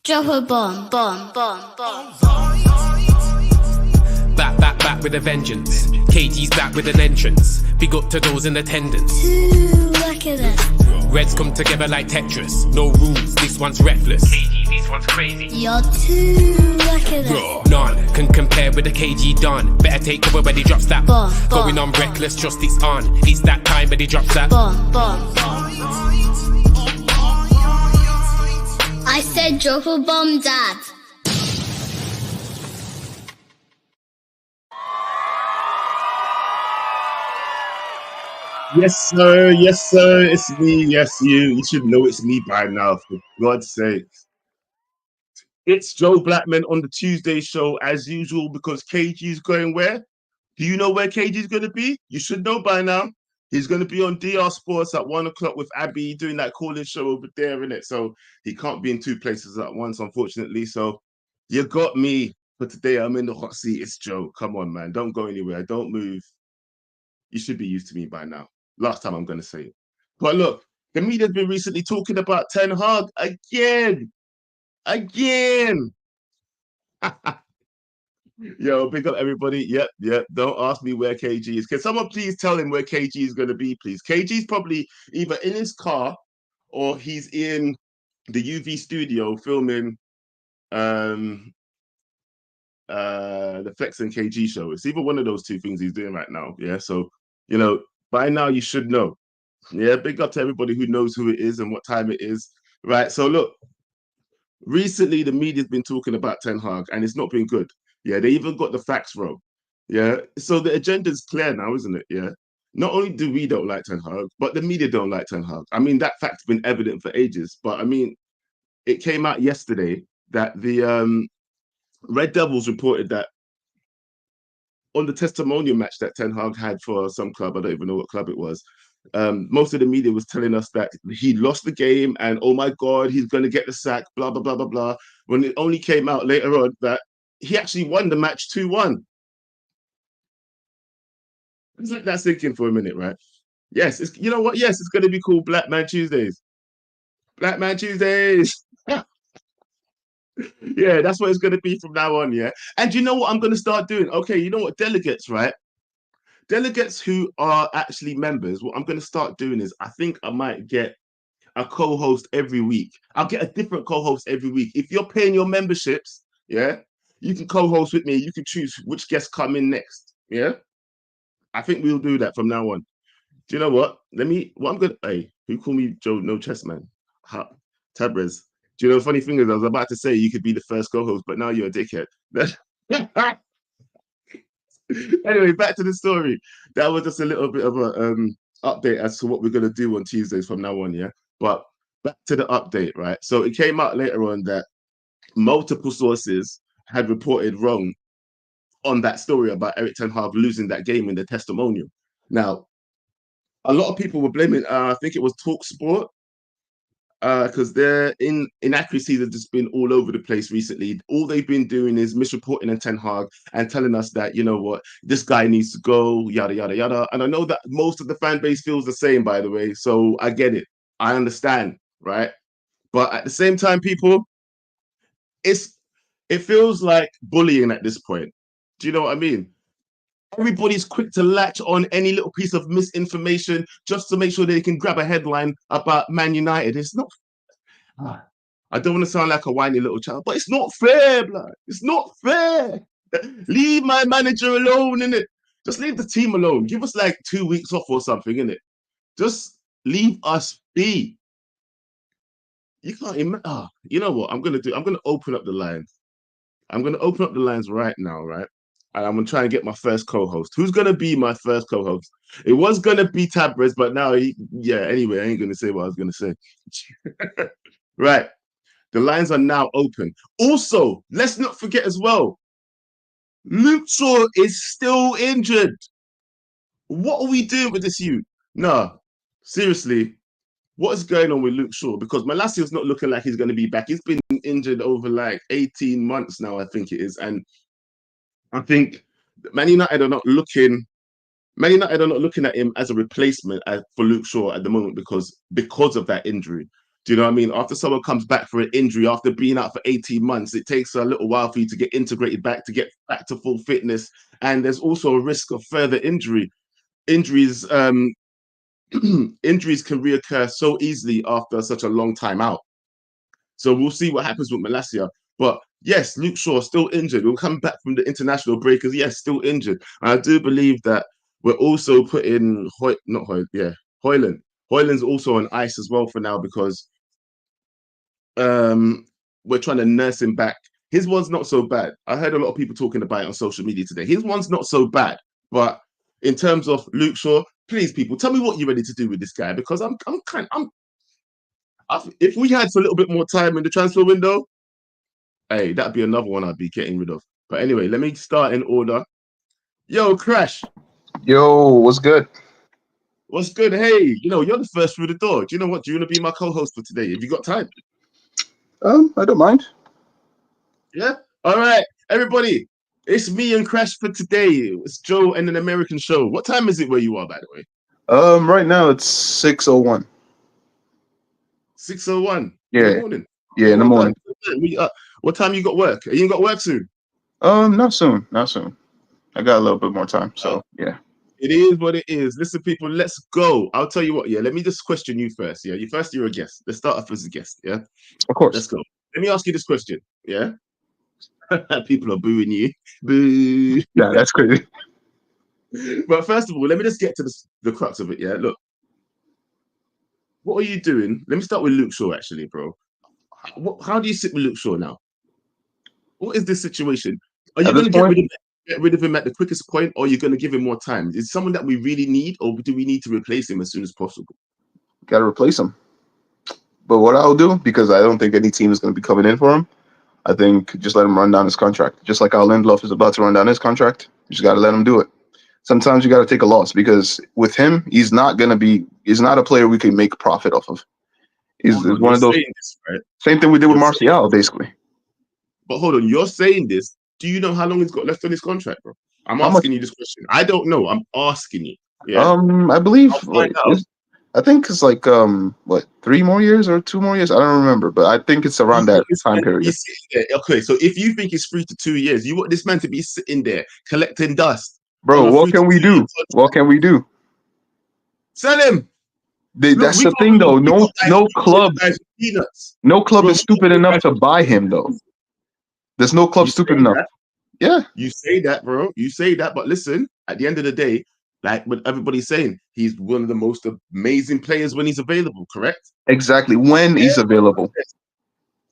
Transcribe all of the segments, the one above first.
Drop a bomb, bomb, bomb, bomb. Back with a vengeance. KG's back with an entrance. Big up to those in attendance. Look at this. Reds come together like Tetris. No rules, this one's reckless. KG, this one's crazy. You're too lucky this. None can compare with the KG Don. Better take cover when he drops that. Bomb, Going bomb, on reckless, trust it's on. It's that time when he drops that. Bomb, bomb, bomb. I said drop a bomb, Dad. Yes, sir. Yes, sir. It's me. Yes, you. You should know it's me by now, for God's sake. It's Joe Blackman on the Tuesday show, as usual, because KG's going where? Do you know where KG's going to be? You should know by now. He's going to be on DR Sports at 1 o'clock with Abby doing that calling show over there, innit? So he can't be in two places at once, unfortunately. So you got me for today. I'm in the hot seat. It's Joe. Come on, man. Don't go anywhere. Don't move. You should be used to me by now. Last time I'm going to say it. But look, the media's been recently talking about Ten Hag again. Yo, big up everybody. Yep. Don't ask me where KG is. Can someone please tell him where KG is going to be, please? KG's probably either in his car or he's in the UV studio filming the Flex and KG show. It's either one of those two things he's doing right now. Yeah, so, you know, by now you should know. Yeah, big up to everybody who knows who it is and what time it is. Right, so look, recently the media's been talking about Ten Hag and it's not been good. Yeah, they even got the facts wrong. Yeah, so the agenda's clear now, isn't it? Yeah, not only do we don't like Ten Hag, but the media don't like Ten Hag. I mean, that fact's been evident for ages, but I mean, it came out yesterday that the Red Devils reported that on the testimonial match that Ten Hag had for some club, I don't even know what club it was, most of the media was telling us that he lost the game and, oh my God, he's going to get the sack, blah, blah, blah, blah, blah. When it only came out later on that he actually won the match 2-1. Let's let that sink in for a minute, right? Yes, you know what? Yes, it's going to be called Black Man Tuesdays. Black Man Tuesdays. Yeah, that's what it's going to be from now on, yeah? And you know what I'm going to start doing? Okay, you know what? Delegates, right? Delegates who are actually members, what I'm going to start doing is I think I might get a co-host every week. I'll get a different co-host every week. If you're paying your memberships, yeah, you can co-host with me. You can choose which guests come in next, yeah? I think we'll do that from now on. Do you know what? Hey, who called me Joe No Chess Man? Tabrez. Do you know the funny thing is I was about to say you could be the first co-host, but now you're a dickhead. Anyway, back to the story. That was just a little bit of a update as to what we're going to do on Tuesdays from now on, yeah? But back to the update, right? So it came out later on that multiple sources had reported wrong on that story about Erik Ten Hag losing that game in the testimonial. Now, a lot of people were blaming, I think it was TalkSport, because their inaccuracies have just been all over the place recently. All they've been doing is misreporting on Ten Hag and telling us that, you know what, this guy needs to go, yada, yada, yada. And I know that most of the fan base feels the same, by the way. So I get it. I understand, right? But at the same time, people, it feels like bullying at this point. Do you know what I mean? Everybody's quick to latch on any little piece of misinformation just to make sure they can grab a headline about Man United. It's not. I don't want to sound like a whiny little child, but it's not fair, blood. It's not fair. Leave my manager alone, innit? Just leave the team alone. Give us like 2 weeks off or something, innit? Just leave us be. You can't imagine. You know what I'm gonna do? I'm gonna open up the lines. I'm gonna open up the lines right now, right? And I'm going to try and get my first co-host. Who's going to be my first co-host? It was going to be Tabrez, but now, anyway, I ain't going to say what I was going to say. Right. The lines are now open. Also, let's not forget as well, Luke Shaw is still injured. What are we doing with this youth? No, seriously, what is going on with Luke Shaw? Because Malassia's not looking like he's going to be back. He's been injured over like 18 months now, I think it is. And I think Man United are not looking at him as a replacement for Luke Shaw at the moment because of that injury. Do you know what I mean? After someone comes back for an injury, after being out for 18 months, it takes a little while for you to get integrated back, to get back to full fitness. And there's also a risk of further injury. Injuries, injuries can reoccur so easily after such a long time out. So we'll see what happens with Malacia. But yes, Luke Shaw still injured. We'll come back from the international break because yes, still injured. And I do believe that we're also putting Hoyland. Hoyland's also on ice as well for now because we're trying to nurse him back. His one's not so bad. I heard a lot of people talking about it on social media today. His one's not so bad, but in terms of Luke Shaw, please, people, tell me what you're ready to do with this guy because if we had a little bit more time in the transfer window, hey, that'd be another one I'd be getting rid of. But anyway, let me start in order. Yo, Crash. Yo, what's good? What's good? Hey, you're the first through the door. Do you know what? Do you want to be my co-host for today? Have you got time? I don't mind. Yeah. All right, everybody. It's me and Crash for today. It's Joe and an American show. What time is it where you are, by the way? Right now it's 6:01. 6:01. Yeah. In the morning. Yeah, in the morning. What time you got work? You got work soon? Not soon. I got a little bit more time, so yeah. It is what it is. Listen, people, let's go. I'll tell you what, yeah. Let me just question you first. Yeah. You're a guest. Let's start off as a guest. Yeah. Of course. Let's go. Let me ask you this question. Yeah. People are booing you. Boo. Yeah, that's crazy. But first of all, let me just get to the crux of it. Yeah. Look, what are you doing? Let me start with Luke Shaw, actually, bro. How do you sit with Luke Shaw now? What is this situation? Are you going to get rid of him at the quickest point, or are you going to give him more time? Is someone that we really need, or do we need to replace him as soon as possible? Got to replace him. But what I'll do, because I don't think any team is going to be coming in for him, I think just let him run down his contract. Just like how Lindelof is about to run down his contract, you just got to let him do it. Sometimes you got to take a loss because with him, he's not a player we can make profit off of. He's one of those. This, right? Same thing we did with Martial, basically. But hold on, you're saying this. Do you know how long he's got left on his contract, bro? I'm asking you this question. I don't know. I'm asking you. Yeah. I believe. I think it's like 3 more years or 2 more years. I don't remember, but I think it's around that time period. Okay, so if you think it's 3 to 2 years, you want this man to be sitting there collecting dust. Bro, what can we do? What can we do? Sell him. That's the thing, though. No club is stupid enough to buy him, though. There's no club stupid enough. Yeah. You say that, bro. You say that, but listen, at the end of the day, like what everybody's saying, he's one of the most amazing players when he's available, correct? Exactly. When he's available.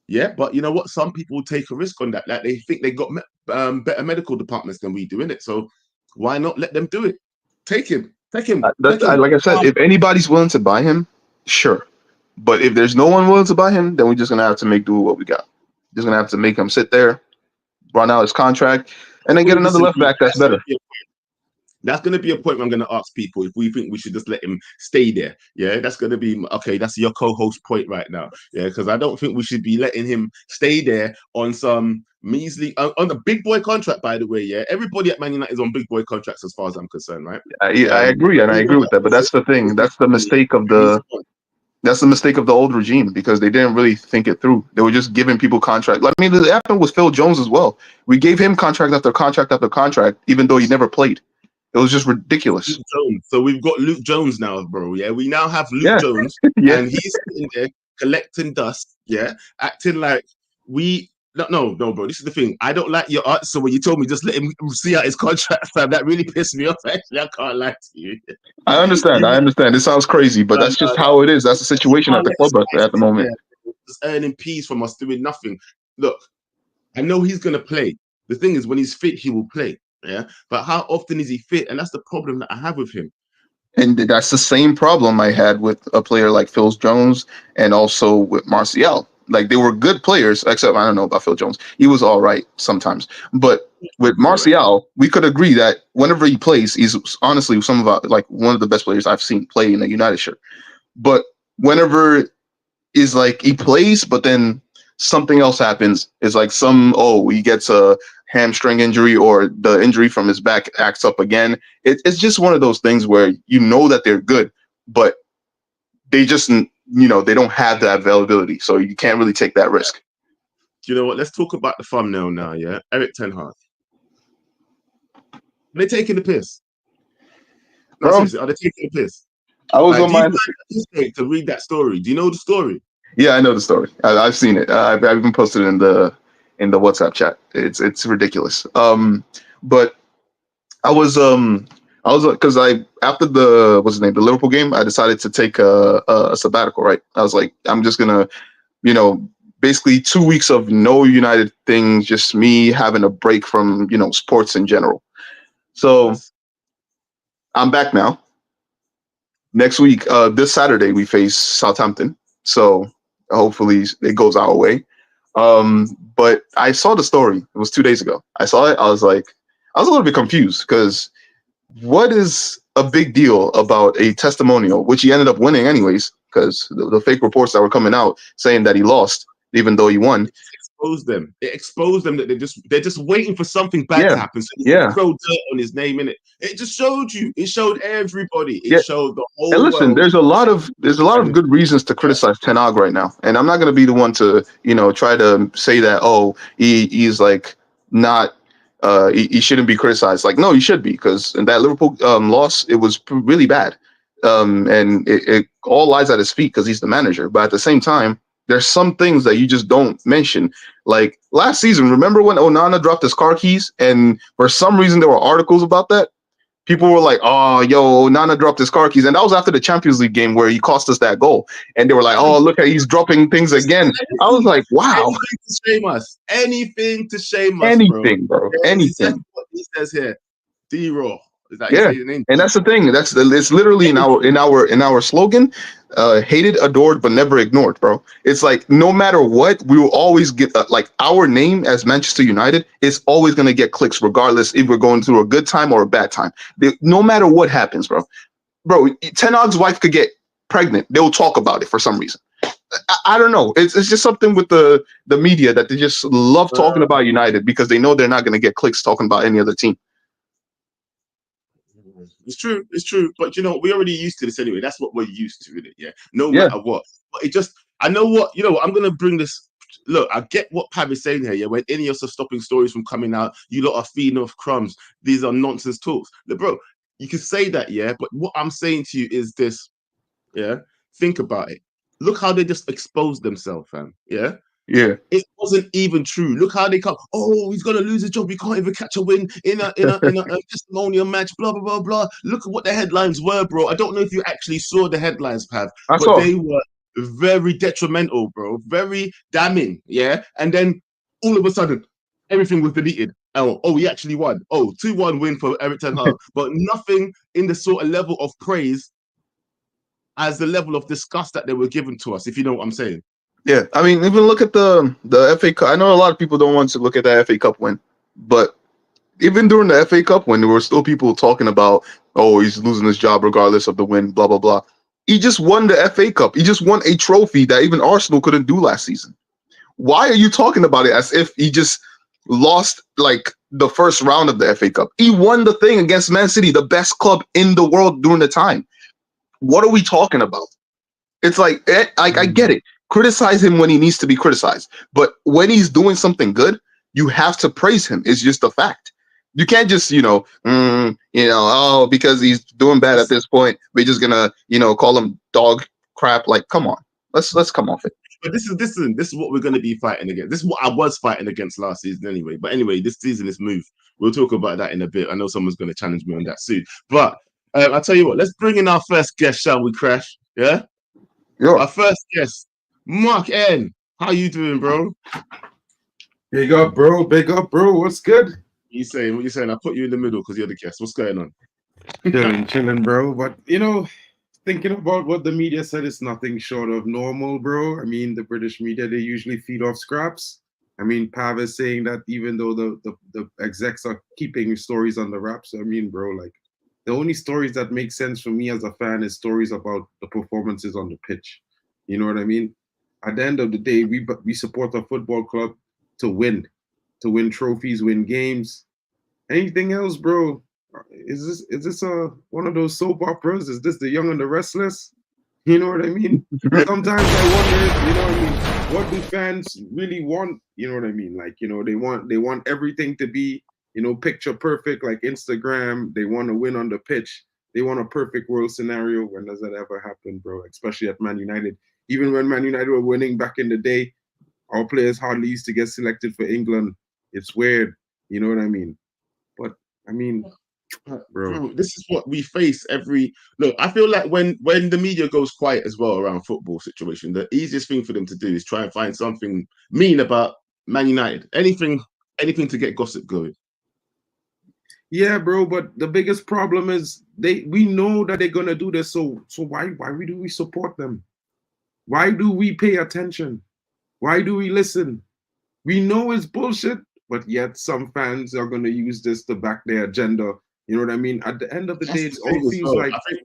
Yeah, but you know what? Some people will take a risk on that. Like they think they got better medical departments than we do, innit? So why not let them do it? Take him. Like I said, if anybody's willing to buy him, sure. But if there's no one willing to buy him, then we're just gonna have to make do with what we got. Just gonna have to make him sit there, run out his contract, and then get another left back that's better. That's going to be a point where I'm going to ask people if we think we should just let him stay there. Yeah, that's going to be, okay, that's your co-host point right now. Yeah, because I don't think we should be letting him stay there on some measly, on a big boy contract, by the way. Yeah, everybody at Man United is on big boy contracts as far as I'm concerned, right? I agree, and I agree with that. But that's the thing. That's the mistake of the old regime because they didn't really think it through. They were just giving people contract. I mean, it happened with Phil Jones as well. We gave him contract after contract after contract, even though he never played. It was just ridiculous. So we've got Luke Jones now, bro. Yeah, we now have Luke Jones, and he's sitting there collecting dust. Yeah, acting like we. No, bro. This is the thing. I don't like your answer when you told me just let him see out his contract. Fam. That really pissed me off. Actually, I can't lie to you. I understand. It sounds crazy, but that's just how it is. That's the situation at the club at the moment. Just earning peas from us doing nothing. Look, I know he's gonna play. The thing is, when he's fit, he will play. Yeah, but how often is he fit? And that's the problem that I have with him. And that's the same problem I had with a player like Phil Jones and also with Martial. Like they were good players, except I don't know about Phil Jones. He was all right sometimes. But with Martial, we could agree that whenever he plays, he's honestly one of the best players I've seen play in a United shirt. But whenever is like he plays, but then something else happens. It's like he gets a hamstring injury or the injury from his back acts up again. It's just one of those things where you know that they're good, but they just they don't have that availability, so you can't really take that risk. Do you know what? Let's talk about the thumbnail now. Yeah, Erik Ten Hag. They're taking the piss. No, Bro, seriously, are they taking the piss? I was Like, on do you my. find it interesting to read that story? Do you know the story? Yeah, I know the story. I've seen it. I've even posted it in the WhatsApp chat. It's ridiculous. But I was because I after the what's his name, the Liverpool game, I decided to take a sabbatical. Right, I was like, I'm just gonna, basically 2 weeks of no United things, just me having a break from sports in general. So Yes. I'm back now. Next week, this Saturday, we face Southampton. So hopefully it goes our way. But I saw the story. It was 2 days ago. I saw it. I was a little bit confused because what is a big deal about a testimonial, which he ended up winning anyways, because the fake reports that were coming out saying that he lost, even though he won. Exposed them. It exposed them that they're just waiting for something bad Yeah, to happen. So they yeah, throw dirt on his name in it. It just showed you. It showed everybody. It yeah. showed the And whole listen, world. there's a lot of good reasons to criticize Ten Hag right now, and I'm not going to be the one to try to say that he's like not he shouldn't be criticized. Like no, he should be, because in that Liverpool loss, it was really bad, and it all lies at his feet because he's the manager. But at the same time, there's some things that you just don't mention. Like last season, remember when Onana dropped his car keys, and for some reason there were articles about that. People were like, "Oh, yo, Nana dropped his car keys," and that was after the Champions League game where he cost us that goal. And they were like, "Oh, look, he's dropping things again." I was like, "Wow, Anything to shame us. Anything to shame us, bro. anything, bro, That's anything." exactly what he says here. D-Raw. Is that you Yeah, say his name? and that's the thing. It's literally in our slogan, hated, adored, but never ignored, bro. It's like no matter what, we will always get like our name as Manchester United is always gonna get clicks, regardless if we're going through a good time or a bad time. No matter what happens, bro. Ten Hag's wife could get pregnant. They'll talk about it for some reason. I don't know. It's just something with the media that they just love talking about United because they know they're not gonna get clicks talking about any other team. It's true. It's true. But we're already used to this anyway. That's what we're used to, innit? Yeah. No Yeah, matter what. But I know what, I'm going to bring this. Look, I get what Pav is saying here. Yeah. When any of us are stopping stories from coming out, you lot are feeding off crumbs. These are nonsense talks. Look, bro, you can say that, yeah. But what I'm saying to you is this, yeah. Think about it. Look how they just exposed themselves, fam. Yeah. yeah. It wasn't even true. Look how they come. Oh, he's gonna lose his job. He can't even catch a win in a testimonial match. Blah blah blah blah. Look at what the headlines were, bro. I don't know if you actually saw the headlines, Pav, I but saw. they were very detrimental, bro. Very damning. Yeah. And then all of a sudden, everything was deleted. Oh, he actually won. Oh, 2-1 win for Erik Ten Hag, but nothing in the sort of level of praise as the level of disgust that they were given to us. If you know what I'm saying. Yeah, I mean, even look at the FA Cup. I know a lot of people don't want to look at the FA Cup win, but even during the FA Cup win, there were still people talking about, oh, he's losing his job regardless of the win, blah blah blah. He just won the FA Cup. He just won a trophy that even Arsenal couldn't do last season. Why are you talking about it as if he just lost like the first round of the FA Cup? He won the thing against Man City, the best club in the world during the time. What are we talking about? It's like, I get it. Criticize him when he needs to be criticized, but when he's doing something good, you have to praise him. It's just a fact. You can't just, oh, because he's doing bad at this point, we're just gonna, call him dog crap. Like, come on, let's come off it. But this is what we're going to be fighting against. This is what I was fighting against last season anyway. But anyway, this season is moved. We'll talk about that in a bit. I know someone's going to challenge me on that soon. But I'll tell you what. Let's bring in our first guest, shall we, Crash? Yeah. Yeah. Our first guest, Mark N. How you doing, bro? Big up, bro. Big up, bro. What's good? What you saying? I put you in the middle because you're the guest. What's going on? Chilling, bro. But thinking about what the media said is nothing short of normal, bro. I mean, the British media, they usually feed off scraps. I mean, Pav is saying that even though the execs are keeping stories on the wraps, I mean, bro, like the only stories that make sense for me as a fan is stories about the performances on the pitch. You know what I mean? At the end of the day, we support a football club to win trophies, win games. Anything else, bro? Is this one of those soap operas? Is this The Young and the Restless? You know what I mean? Sometimes I wonder, you know what I mean? What do fans really want? You know what I mean? Like, they want everything to be, picture perfect, like Instagram. They want to win on the pitch. They want a perfect world scenario. When does that ever happen, bro? Especially at Man United. Even when Man United were winning back in the day, our players hardly used to get selected for England. It's weird. You know what I mean? But I mean, bro. This is what we face every look. I feel like when the media goes quiet as well around football situation, the easiest thing for them to do is try and find something mean about Man United. Anything to get gossip going. Yeah, bro, but the biggest problem is we know that they're gonna do this, so why do we support them? Why do we pay attention? Why do we listen? We know it's bullshit, but yet some fans are gonna use this to back their agenda. You know what I mean? At the end of the day, it all feels like I think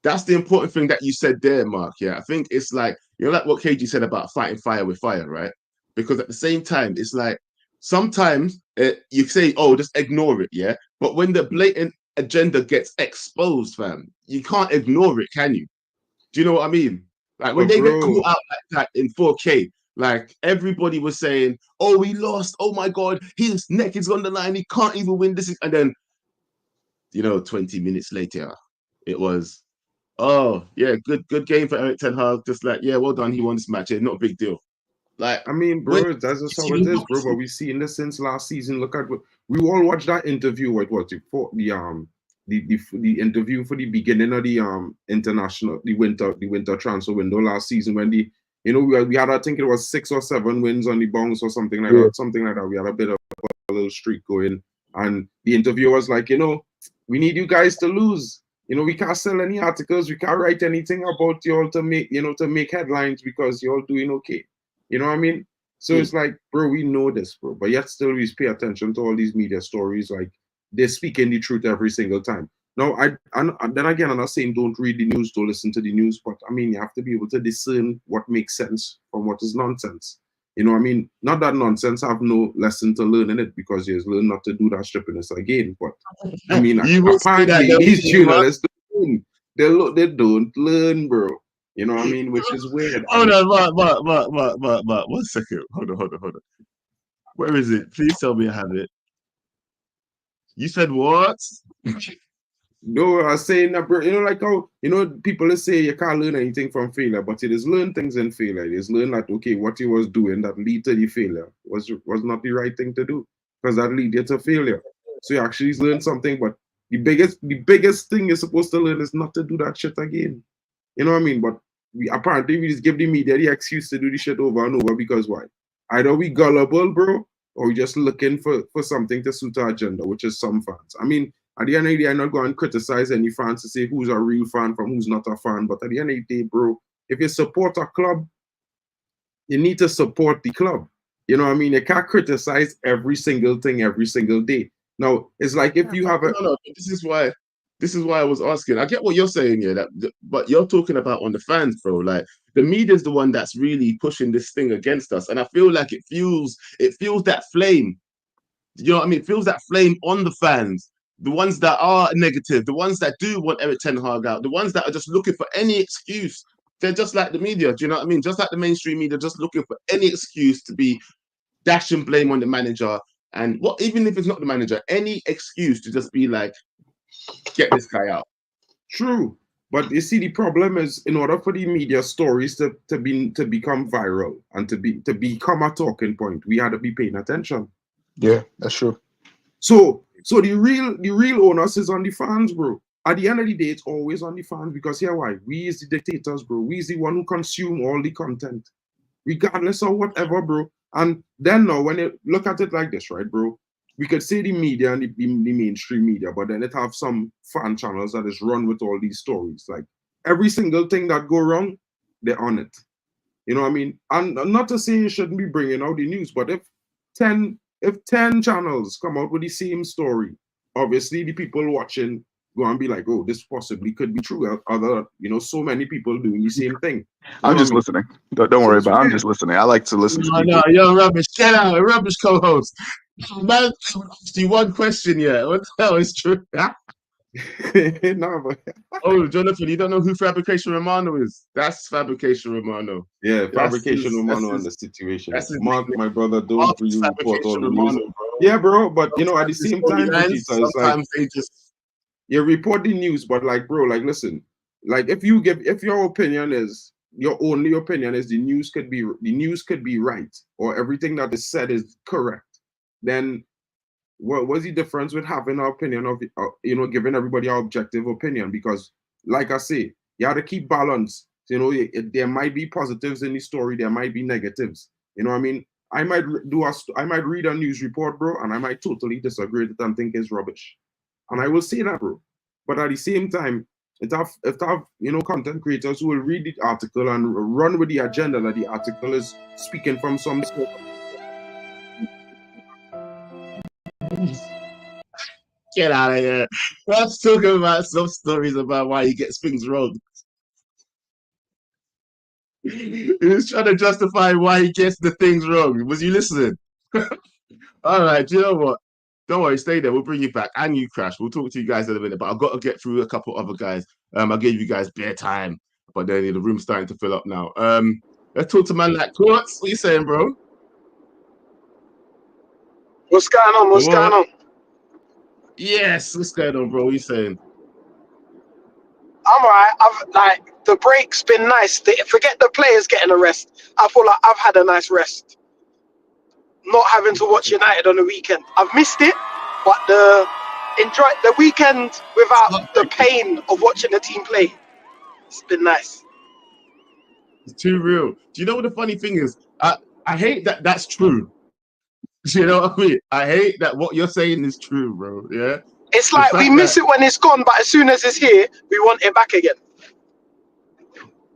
that's the important thing that you said there, Mark. Yeah, I think it's like like what KG said about fighting fire with fire, right? Because at the same time, it's like sometimes you say, "Oh, just ignore it," yeah. But when the blatant agenda gets exposed, fam, you can't ignore it, can you? Do you know what I mean? Like when But they get bro, caught out like that in 4K, like everybody was saying, "Oh, we lost. Oh my God, his neck is on the line. He can't even win this." And then 20 minutes later, it was, oh yeah, good game for Erik Ten Hag. Just like, yeah, well done. He won this match. Yeah, not a big deal. Like, I mean, when bro, that's you just see how it the is, bro. But we've seen this since last season. Look at what we all watched that interview. What was it for the interview for the beginning of the winter transfer window last season when we had, I think it was 6 or 7 wins on the bounce or something like that. We had a bit of a little streak going, and the interviewer was like, we need you guys to lose. We can't sell any articles. We can't write anything about you all to make headlines because you're all doing okay. You know what I mean? So it's like, bro, we know this, bro. But yet still we pay attention to all these media stories. Like they're speaking the truth every single time. Now, then again, I'm not saying don't read the news, don't listen to the news, but I mean, you have to be able to discern what makes sense from what is nonsense. You know what I mean? Not that nonsense have no lesson to learn in it because you learn not to do that strippiness again. But I mean, apparently these journalists they don't learn, bro. You know what I mean? Which is weird. Hold on, Mark. 1 second. Hold on. Where is it? Please tell me I have it. You said what? No, I was saying that, bro. Like how people say you can't learn anything from failure, but it is learn things in failure. It is learn that what you was doing that lead to the failure was not the right thing to do because that lead you to failure. So you actually learn something, but the biggest thing you're supposed to learn is not to do that shit again. You know what I mean? But we just give the media the excuse to do the shit over and over because why? Either we gullible, bro, or we just looking for something to suit our agenda, which is some fans. I mean, at the end of the day, I'm not going to criticize any fans to say who's a real fan from who's not a fan. But at the end of the day, bro, if you support a club, you need to support the club. You know what I mean? You can't criticize every single thing every single day. Now, it's like if you have a... No, this is why I was asking. I get what you're saying here, but you're talking about on the fans, bro. Like the media's the one that's really pushing this thing against us, and I feel like it fuels that flame. You know what I mean? It fuels that flame on the fans, the ones that are negative, the ones that do want Erik Ten Hag out, the ones that are just looking for any excuse. They're just like the media. Do you know what I mean? Just like the mainstream media, just looking for any excuse to be dashing blame on the manager. And even if it's not the manager, any excuse to just be like, get this guy out. True. But you see, the problem is in order for the media stories to become viral and to become a talking point, we had to be paying attention. Yeah, that's true. So the real onus is on the fans, bro. At the end of the day, it's always on the fans because here why? We is the dictators, bro. We is the one who consume all the content, regardless of whatever, bro. And then now, when you look at it like this, right, bro? We could say the media and the mainstream media, but then it have some fan channels that is run with all these stories. Like every single thing that go wrong, they're on it. You know what I mean? And not to say you shouldn't be bringing out the news, but if 10 channels come out with the same story, obviously the people watching go and be like, oh, this possibly could be true. Other, so many people doing the same thing. I'm just listening. Don't worry about it. I'm just listening. I like to listen to people. No, you're rubbish. Get out, rubbish co-host. Man, asked you one question, yeah. What the hell is true? No, but Oh, Jonathan, you don't know who Fabrication Romano is? That's Fabrication Romano. yeah, Fabrication That's Romano on his, the situation. that's his Mark, nickname. my brother, don't Artist you report all Fabrication the news. Romano, bro. Yeah, bro, but you know, at the Sometimes it's same time, storylines, Vegeta, it's like sometimes they just you report the news, but like, bro, like, listen, like, if your opinion is your only opinion is the news could be right, or everything that is said is correct, then what's the difference with having an opinion of giving everybody an objective opinion? Because, like I say, you have to keep balance. You know, there might be positives in the story, there might be negatives. You know what I mean? I might read a news report, bro, and I might totally disagree with it and think it's rubbish. And I will say that, bro. But at the same time, if content creators who will read the article and run with the agenda that the article is speaking from some sort of. get out of here. Let's talk about some stories about why he gets things wrong. He was trying to justify why he gets the things wrong. Was you listening? All right, do you know what? Don't worry, stay there. We'll bring you back. And you, Crash. We'll talk to you guys in a minute, but I've got to get through a couple other guys. I gave you guys bare time, but then the room's starting to fill up now. Let's talk to man like Quartz. What you saying, bro? What's going on? What's going on? Yes, what's going on, bro? What you saying? I'm alright. The break's been nice. Forget the players getting a rest. I feel like I've had a nice rest. Not having to watch United on the weekend. I've missed it, but enjoy the weekend without the pain of watching the team play. It's been nice. It's too real. Do you know what the funny thing is? I hate that that's true. Do you know what I mean? I hate that what you're saying is true, bro. Yeah. It's like we miss it when it's gone, but as soon as it's here, we want it back again.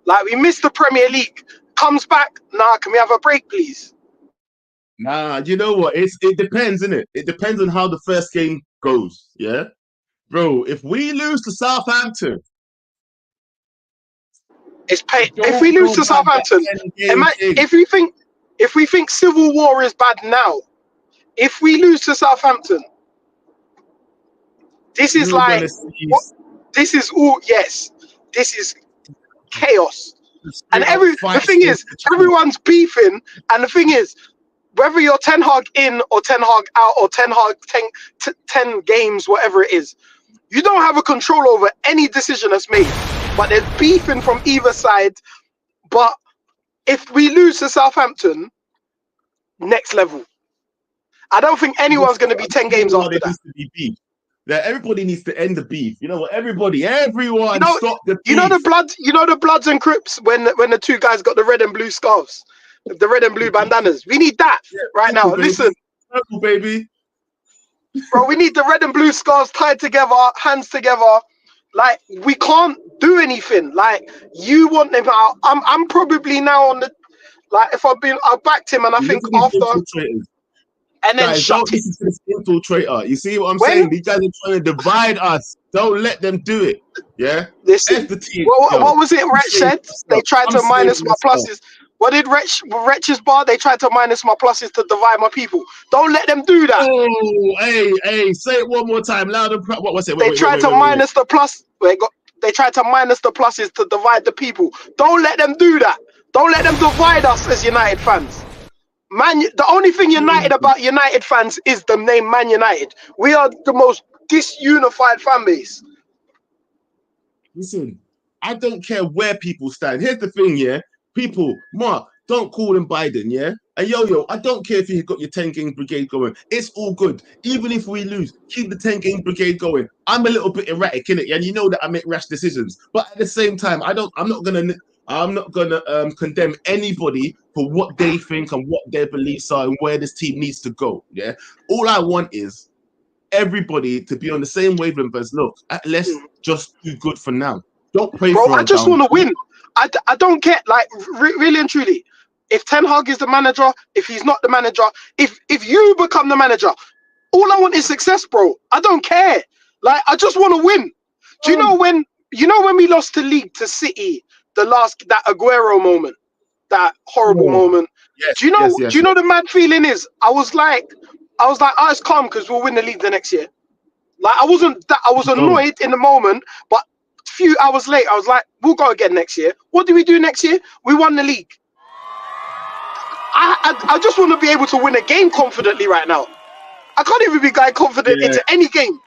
Like we missed the Premier League. Comes back. Nah, can we have a break, please? Nah, you know what? It depends, innit? It depends on how the first game goes. Yeah, bro. If we lose to Southampton, it's pain. If we lose to Southampton, if we think civil war is bad now, if we lose to Southampton, this is like this is all. Yes, this is chaos. And the thing is, everyone's beefing, and the thing is, whether you're Ten Hag in or Ten Hag out or Ten Hag 10 games, whatever it is, you don't have a control over any decision that's made. But there's beefing from either side. But if we lose to Southampton, next level. I don't think anyone's going to be 10 games after that. That everybody needs to end the beef. You know what? Everyone, stop the beef. You know the Bloods and Crips when the two guys got the red and blue scarves, the red and blue bandanas. We need that right now. Baby. Listen, purple, baby. Bro, we need the red and blue scarves tied together, hands together. Like we can't do anything. Like you want them out. I'm probably now on the if I backed him and I think after. And then guys, shut it. Infiltrator. You see what I'm saying? These guys are trying to divide us. Don't let them do it. Yeah. Listen. What was it? Wretch said they tried to minus my pluses. What did Wretch's bar? They tried to minus my pluses to divide my people. Don't let them do that. Oh, hey, say it one more time, louder. What was it? They tried to minus the plus. They tried to minus the pluses to divide the people. Don't let them do that. Don't let them divide us as United fans. Man, the only thing united about United fans is the name Man United. We are the most disunified fan base. Listen, I don't care where people stand. Here's the thing, yeah? People, Mark, don't call him Biden, yeah? And yo, I don't care if you got your 10-game brigade going. It's all good. Even if we lose, keep the 10-game brigade going. I'm a little bit erratic, innit? And you know that I make rash decisions. But at the same time, I'm not gonna condemn anybody for what they think and what their beliefs are and where this team needs to go. Yeah. All I want is everybody to be on the same wavelength as look. Let's just do good for now. Don't pray for. Bro, I just want to win. I don't care. Like really and truly, if Ten Hag is the manager, if he's not the manager, if you become the manager, all I want is success, bro. I don't care. Like I just want to win. Do you know when we lost the league to City? That Aguero moment, that horrible moment. Yes, do you know the mad feeling is? I was like, oh, it's calm because we'll win the league the next year. Like I was annoyed in the moment, but a few hours later, I was like, we'll go again next year. What did we do next year? We won the league. I just want to be able to win a game confidently right now. I can't even be going confident into any game.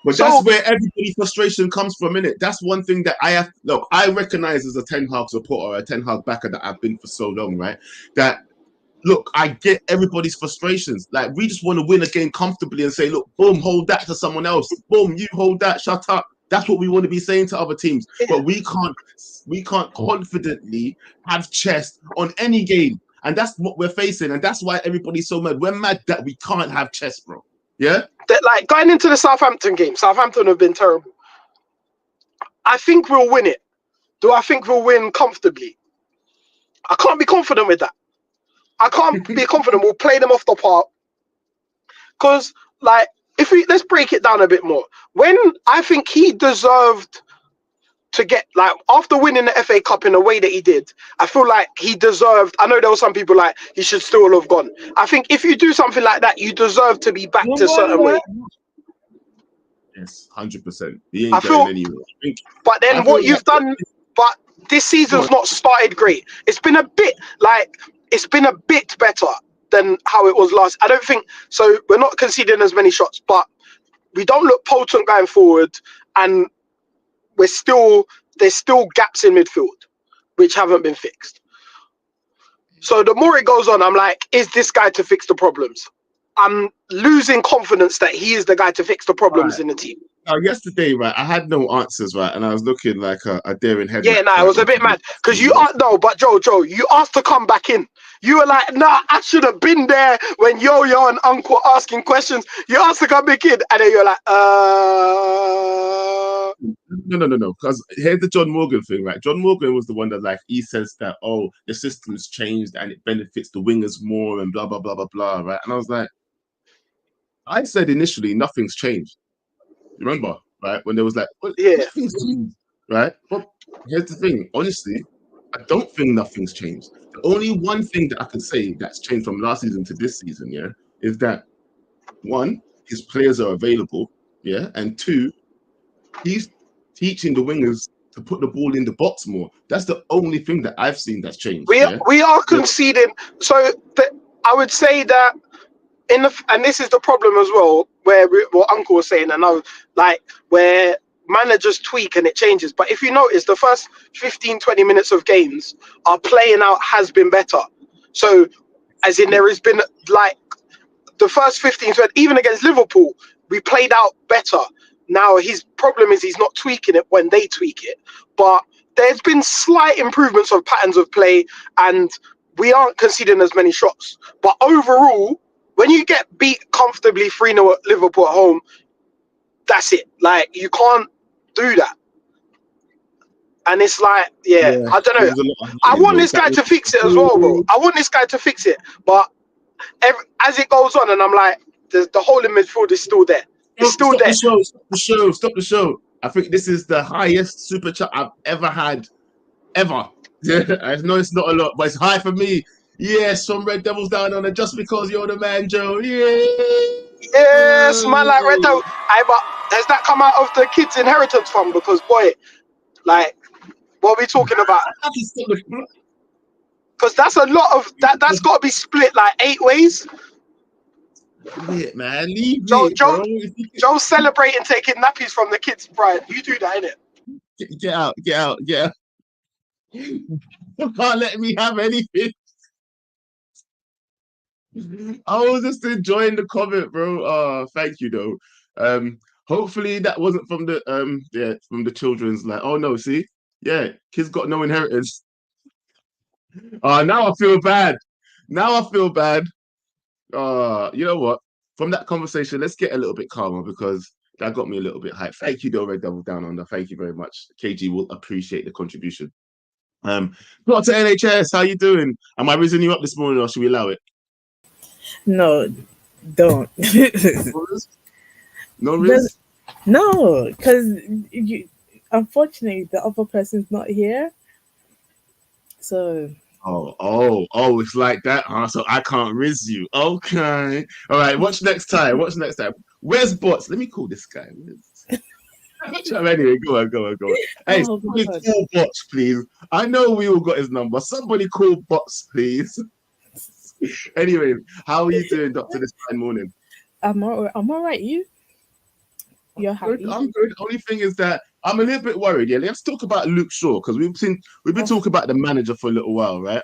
But that's where everybody's frustration comes from, innit? That's one thing that I have. Look, I recognize as a Ten Hag supporter, or a Ten Hag backer that I've been for so long, right? That look, I get everybody's frustrations. Like we just want to win a game comfortably and say, look, boom, hold that to someone else. Boom, you hold that. Shut up. That's what we want to be saying to other teams. But we can't confidently have chest on any game. And that's what we're facing. And that's why everybody's so mad. We're mad that we can't have chest, bro. Yeah? That, like, going into the Southampton game, Southampton have been terrible. I think we'll win it. Do I think we'll win comfortably? I can't be confident with that. I can't be confident we'll play them off the park. Because, like, let's break it down a bit more. When I think he deserved to get, like, after winning the FA Cup in the way that he did, I feel like he deserved. I know there were some people like he should still have gone. I think if you do something like that, you deserve to be back to a certain way. Yes, 100%. He ain't going anywhere. But then what you've done, but this season's not started great. It's been a bit better than how it was last. I don't think so. We're not conceding as many shots, but we don't look potent going forward, and there's still gaps in midfield which haven't been fixed. So the more it goes on, I'm like, is this guy to fix the problems? I'm losing confidence that he is the guy to fix the problems in the team. Yesterday, right, I had no answers, right, and I was looking like a daring head. Yeah, it was a bit mad because but Joe, you asked to come back in. You were like, nah, I should have been there when Yo and Uncle asking questions. You asked to come back in, and then you're like, No. Because here's the John Morgan thing, right? John Morgan was the one that, like, he says that, oh, the system's changed and it benefits the wingers more and blah, blah, blah, blah, blah, right? And I was like, I said initially, nothing's changed. You remember, right? When there was like, well, nothing's changed, right? But here's the thing. Honestly, I don't think nothing's changed. The only one thing that I can say that's changed from last season to this season, yeah, is that one, his players are available, yeah, and two, he's teaching the wingers to put the ball in the box more. That's the only thing that I've seen that's changed. We are conceding. So I would say that and this is the problem as well, where what Uncle was saying, and I was like, where managers tweak and it changes. But if you notice, the first 15-20 minutes of games, our playing out has been better. So as in there has been, like, the first 15-20, even against Liverpool, we played out better. Now his problem is he's not tweaking it when they tweak it. But there's been slight improvements of patterns of play, and we aren't conceding as many shots. But overall, when you get beat comfortably 3-0 at Liverpool at home, that's it. Like, you can't do that. And it's like, I don't know. I want this guy to fix it as well, bro. I want this guy to fix it. But as it goes on, and I'm like, the hole in midfield is still there. It's still there. Stop the show. I think this is the highest super chat I've ever had. Ever. I know it's not a lot, but it's high for me. Yes, from Red Devils down on it, just because you're the man, Joe. Yeah. Yes, man, like Red Devil. But has that come out of the kids' inheritance fund? Because, boy, like, what are we talking about? Because that's a lot of that. That's got to be split like 8 ways. Leave it, man. Leave it, bro. Joe's celebrating taking nappies from the kids' bride. You do that, innit? Get out. You can't let me have anything. I was just enjoying the comment, bro. Thank you, though. Hopefully that wasn't from the children's. Like, oh no, see, kids got no inheritance. Now I feel bad. You know what? From that conversation, let's get a little bit calmer because that got me a little bit hyped. Thank you, though, Red Devil Down Under. Thank you very much. KG will appreciate the contribution. Not to NHS, how you doing? Am I raising you up this morning, or should we allow it? No, don't. No risk? No, because unfortunately the other person's not here. So. Oh, it's like that, huh? So I can't riz you. Okay. All right, watch next time. Where's Bots? Let me call this guy. Anyway, go on. Hey, Oh, somebody God. call Bots, please. I know we all got his number. Somebody call Bots, please. Anyway, how are you doing, Doctor, this fine morning? I'm all right. You're happy? I'm good. Only thing is that I'm a little bit worried. Yeah, let's talk about Luke Shaw because we've been talking about the manager for a little while, right?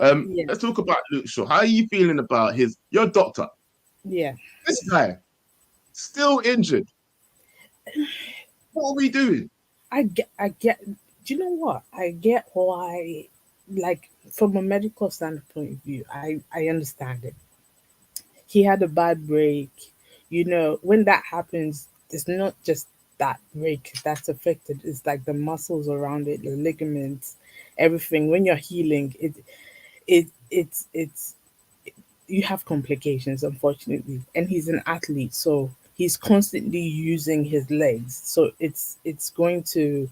Yeah. Let's talk about Luke Shaw. How are you feeling about your doctor? Yeah. This guy still injured. What are we doing? I get. Do you know what? I get why. Like from a medical standpoint of view, I understand it. He had a bad break. When that happens, it's not just that break that's affected. It's like the muscles around it, the ligaments, everything. When you're healing, it's you have complications, unfortunately. And he's an athlete, so he's constantly using his legs. So it's it's going to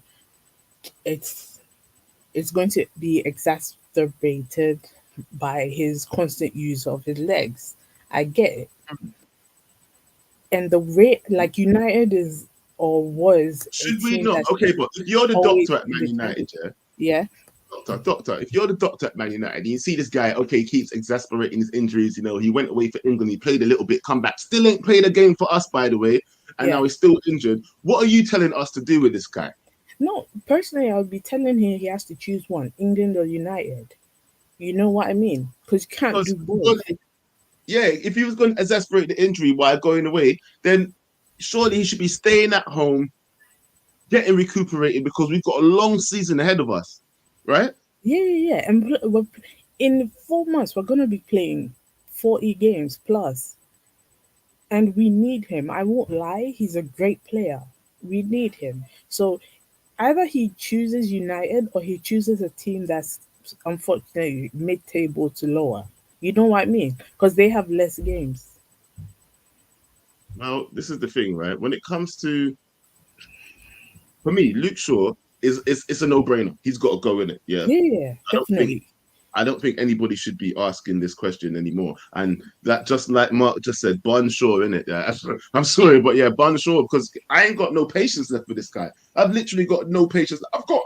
be exacerbated by his constant use of his legs. I get it. And the rate, like United is or was a Should we team not? that's Okay, but if you're the always doctor at Man independent. United, yeah, Yeah, doctor, if you're the doctor at Man United, and you see this guy, okay, he keeps exasperating his injuries. He went away for England, he played a little bit, come back, still ain't played a game for us, by the way, and yeah. now he's still injured. What are you telling us to do with this guy? No, personally, I would be telling him he has to choose one, England or United. You know what I mean? Because you can't Because do both. yeah, if he was going to exasperate the injury while going away, then surely he should be staying at home, getting recuperated because we've got a long season ahead of us, right? Yeah. And in 4 months, we're gonna be playing 40 games plus, and we need him. I won't lie, he's a great player. We need him. So either he chooses United or he chooses a team that's unfortunately mid-table to lower. You know what I mean? Because they have less games. Well, this is the thing, right? When it comes to, for me, Luke Shaw is it's a no-brainer. He's got to go in it. Yeah, Yeah, I don't think definitely. I don't think anybody should be asking this question anymore. And that, just like Mark just said, Bun Shaw, innit? Yeah, I'm sorry, but yeah, Bun Shaw, because I ain't got no patience left for this guy. I've literally got no patience. I've got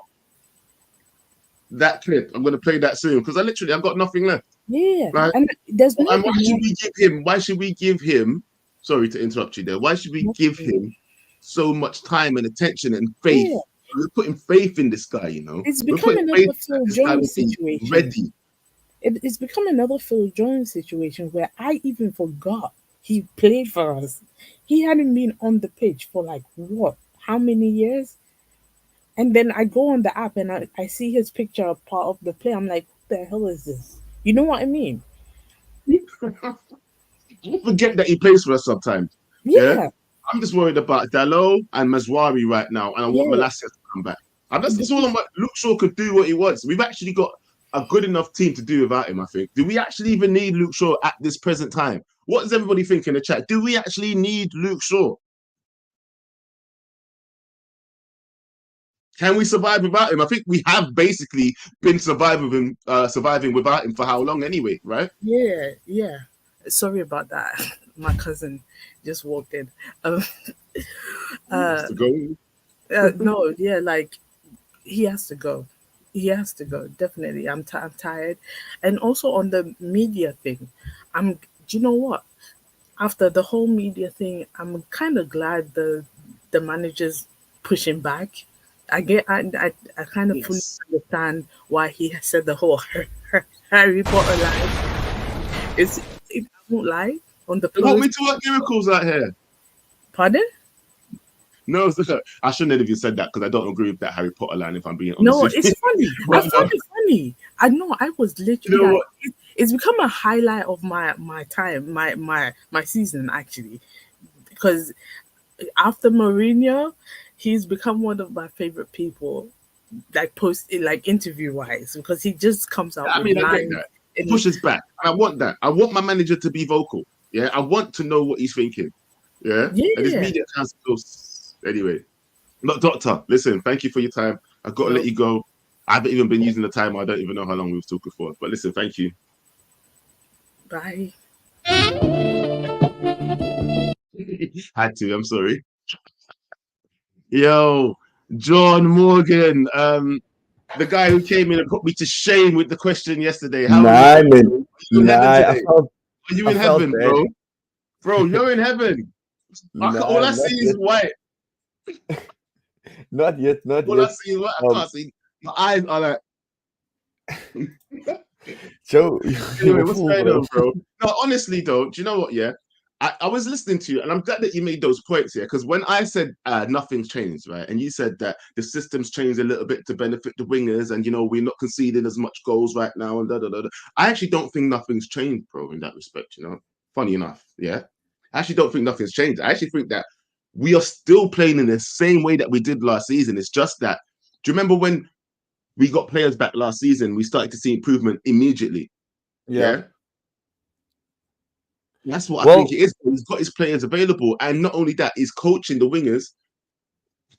that clip. I'm gonna play that soon because I've got nothing left. Yeah, Right? and there's And nothing wrong. why should we give him, sorry to interrupt you there, why should we give him so much time and attention and faith? Yeah, We're putting faith in this guy, it's We're become putting faith another that Phil this guy will Jones be situation. ready. It's become another Phil Jones situation where I even forgot he played for us. He hadn't been on the pitch for like what? How many years? And then I go on the app and I see his picture part of the play. I'm like, what the hell is this? You know what I mean? I forget that he plays for us sometimes. Yeah. Yeah, I'm just worried about Dalot and Mazwari right now, and I want yeah. Malacia to come back. And that's all Because I'm like. Luke Shaw could do what he wants. We've actually got a good enough team to do without him, I think. Do we actually even need Luke Shaw at this present time? What does everybody think in the chat? Do we actually need Luke Shaw? Can we survive without him? I think we have basically been surviving without him for how long anyway, right? yeah. Sorry about that. My cousin just walked in. Um, uh, To go. no, yeah, like he has to go. He has to go. Definitely. I'm tired. And also on the media thing, do you know what? After the whole media thing, I'm kind of glad the managers pushing back. I kind of fully Yes. understand why he has said the whole Harry Potter line. I won't lie on the They want me post. to work miracles out here. Pardon? No, I shouldn't have even said that because I don't agree with that Harry Potter line, if I'm being honest No, with you. it's funny. I But found it funny. I know. I was you literally know like, what? it's become a highlight of my time, my season actually, because after Mourinho, he's become one of my favorite people, like interview wise, because he just comes out I with mean, I get lines. that. And Pushes back. And I want that. I want my manager to be vocal. Yeah. I want to know what he's thinking. Yeah. And his yeah, media has to go. Anyway. Not doctor. Listen, thank you for your time. I've got to no, let you go. I haven't even been using the time. I don't even know how long we've talked for. But listen, thank you. bye. Had to. I'm sorry. Yo, John Morgan, the guy who came in and put me to shame with the question yesterday. How are you, Nah, buddy? man. Are you in heaven Nah, today? Are you I in felt heaven, bad. bro? Bro, you're in heaven. All Nah, I see is white. not yet, not All I yet. see is white. I Um, can't see. My eyes are like. Joe, Anyway, you're a what's fool, going bro. on, bro? No, honestly, though, do you know what? Yeah, I was listening to you, and I'm glad that you made those points here. Because when I said nothing's changed, right, and you said that the system's changed a little bit to benefit the wingers, and we're not conceding as much goals right now, and da da da. Da. I actually don't think nothing's changed, bro, in that respect. Funny enough, yeah. I actually don't think nothing's changed. I actually think that we are still playing in the same way that we did last season. It's just that. Do you remember when we got players back last season? We started to see improvement immediately. Yeah. Yeah. That's what I think Well, it is. He's got his players available. And not only that, he's coaching the wingers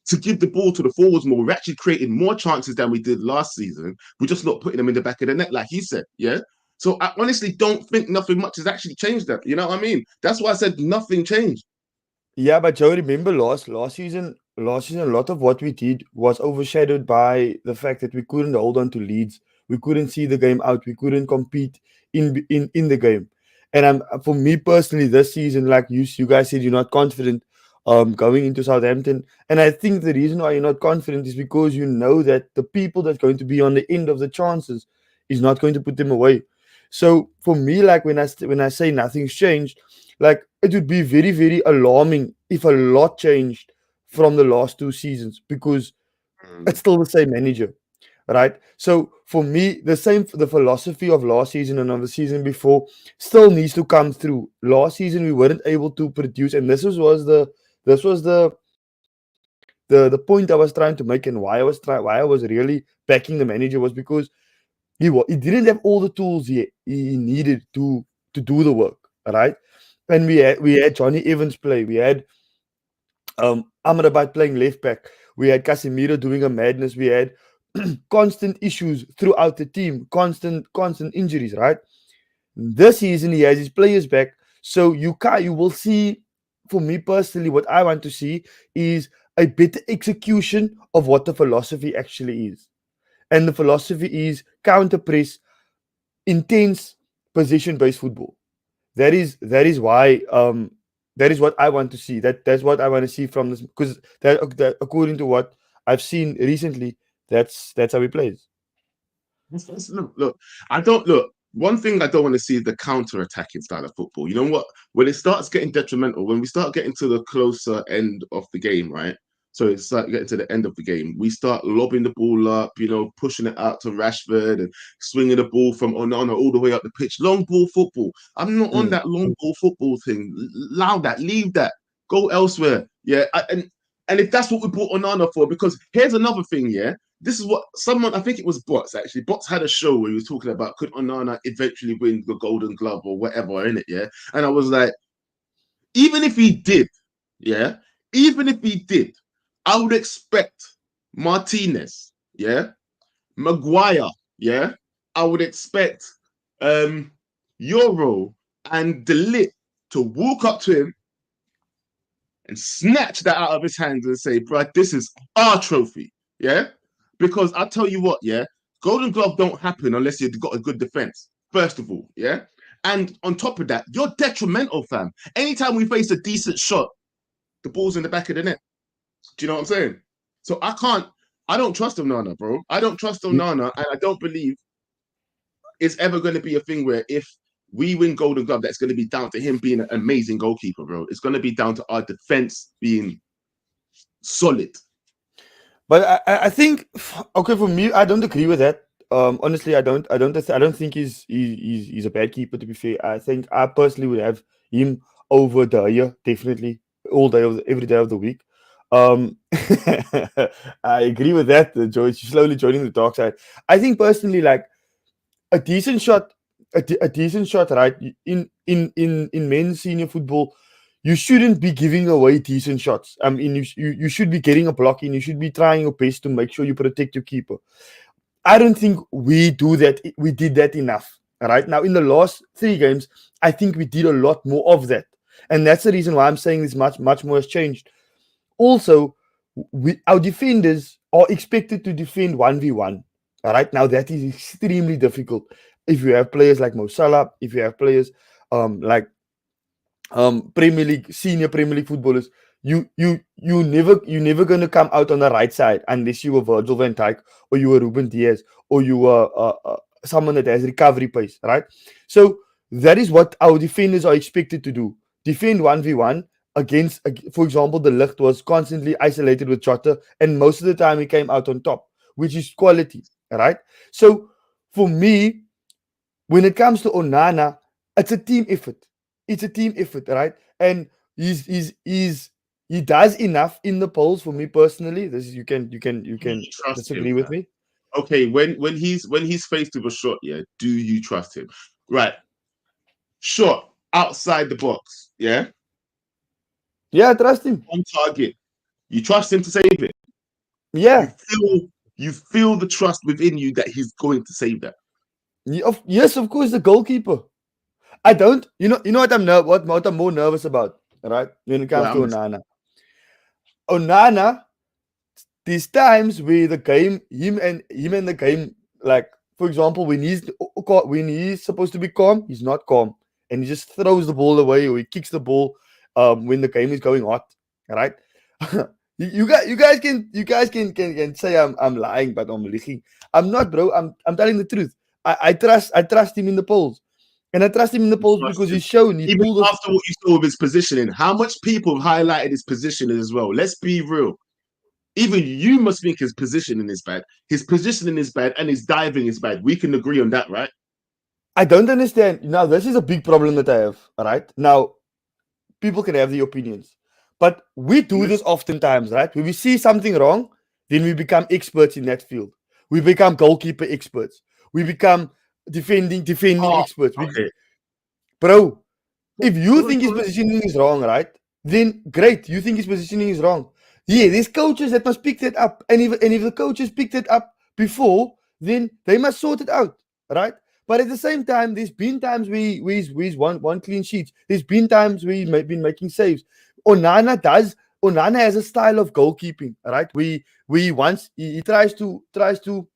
to give the ball to the forwards more. We're actually creating more chances than we did last season. We're just not putting them in the back of the net, like he said. Yeah. So I honestly don't think nothing much has actually changed that. You know what I mean? That's why I said nothing changed. yeah, but Joe, remember last season, a lot of what we did was overshadowed by the fact that we couldn't hold on to leads. We couldn't see the game out. We couldn't compete in the game. And for me personally, this season, like you guys said, you're not confident going into Southampton. And I think the reason why you're not confident is because you know that the people that's going to be on the end of the chances is not going to put them away. So for me, like when I say nothing's changed, like it would be very, very alarming if a lot changed from the last two seasons because it's still the same manager, right? So for me, the philosophy of last season and of the season before still needs to come through. Last season we weren't able to produce, and this was the point I was trying to make, and why I was really backing the manager was because he didn't have all the tools he needed to do the work, right? And we had Johnny Evans play, we had Amrabat playing left back, we had Casemiro doing a madness, we had constant issues throughout the team, constant injuries, right? This season he has his players back, so you will see. For me personally, what I want to see is a better execution of what the philosophy actually is, and the philosophy is counter press, intense possession-based football. That is why that is what I want to see. That's what I want to see from this because that according to what I've seen recently, that's how he plays. Look, I don't look. One thing I don't want to see is the counter-attacking style of football. You know what? When it starts getting detrimental, when we start getting to the closer end of the game, right? So it's like getting to the end of the game, we start lobbing the ball up, pushing it out to Rashford and swinging the ball from Onana all the way up the pitch. Long ball football. I'm not on that long ball football thing. Allow that. Leave that. Go elsewhere. Yeah. And if that's what we brought Onana for, because here's another thing, yeah. This is what someone, I think it was Bots actually. Bots had a show where he was talking about could Onana eventually win the Golden Glove or whatever in it, yeah. And I was like, even if he did, yeah, even if he did, I would expect Martinez, yeah, Maguire, yeah, I would expect Euro and De Ligt to walk up to him and snatch that out of his hands and say, bro, this is our trophy, yeah. Because I tell you what, yeah, Golden Glove don't happen unless you've got a good defense, first of all, yeah? And on top of that, you're detrimental, fam. Anytime we face a decent shot, the ball's in the back of the net. Do you know what I'm saying? So I don't trust Onana, bro. I don't trust Onana, and I don't believe it's ever going to be a thing where if we win Golden Glove, that's going to be down to him being an amazing goalkeeper, bro. It's going to be down to our defense being solid. But I think okay for me, I don't agree with that. Honestly, I don't think he's a bad keeper. To be fair, I think I personally would have him over Dyer definitely every day of the week. I agree with that, George. You're slowly joining the dark side. I think personally, like a decent shot, a decent shot, right? In men's senior football, you shouldn't be giving away decent shots. I mean, you should be getting a block in. You should be trying your best to make sure you protect your keeper. I don't think we do that. We did that enough. Right now, in the last 3 games, I think we did a lot more of that. And that's the reason why I'm saying this much more has changed. Also, our defenders are expected to defend 1v1. All right, now that is extremely difficult. If you have players like Mo Salah, if you have players like senior Premier League footballers, you're never gonna come out on the right side unless you were Virgil van Dijk or you were Ruben Diaz or you were someone that has recovery pace, right? So that is what our defenders are expected to do: defend 1v1 against. For example, the Ligt was constantly isolated with Jota, and most of the time he came out on top, which is quality, right? So for me, when it comes to Onana, it's a team effort. It's a team effort, right? And he does enough in the polls for me personally. This is you can Trust disagree him, with man. me. Okay, when he's faced with a shot, yeah, do you trust him? Right. Shot outside the box, yeah? Yeah, I trust him. On target. You trust him to save it. Yeah. You feel the trust within you that he's going to save that. Yes, of course, the goalkeeper. I don't. You know what what I'm more nervous about, right? When it comes to Onana. Onana, these times where the game, him and the game, like for example, when he's supposed to be calm, he's not calm, and he just throws the ball away or he kicks the ball when the game is going hot, right? you guys can say I'm lying, but I'm lying. I'm not, bro. I'm telling the truth. I trust him in the polls. And I trust him in the polls because he's shown. Even after what you saw with his positioning, how much people highlighted his positioning as well? Let's be real. Even you must think his positioning is bad. His positioning is bad and his diving is bad. We can agree on that, right? I don't understand. Now, this is a big problem that I have, right? Now, people can have the opinions. But we do this oftentimes, right? When we see something wrong, then we become experts in that field. We become goalkeeper experts. We become defending experts. Okay. Bro, if you think his positioning is wrong, right? Then great, you think his positioning is wrong. Yeah, there's coaches that must pick that up. And if the coaches picked it up before, then they must sort it out, right? But at the same time, there's been times we one clean sheet. There's been times we've been making saves. Onana has a style of goalkeeping, right? He tries to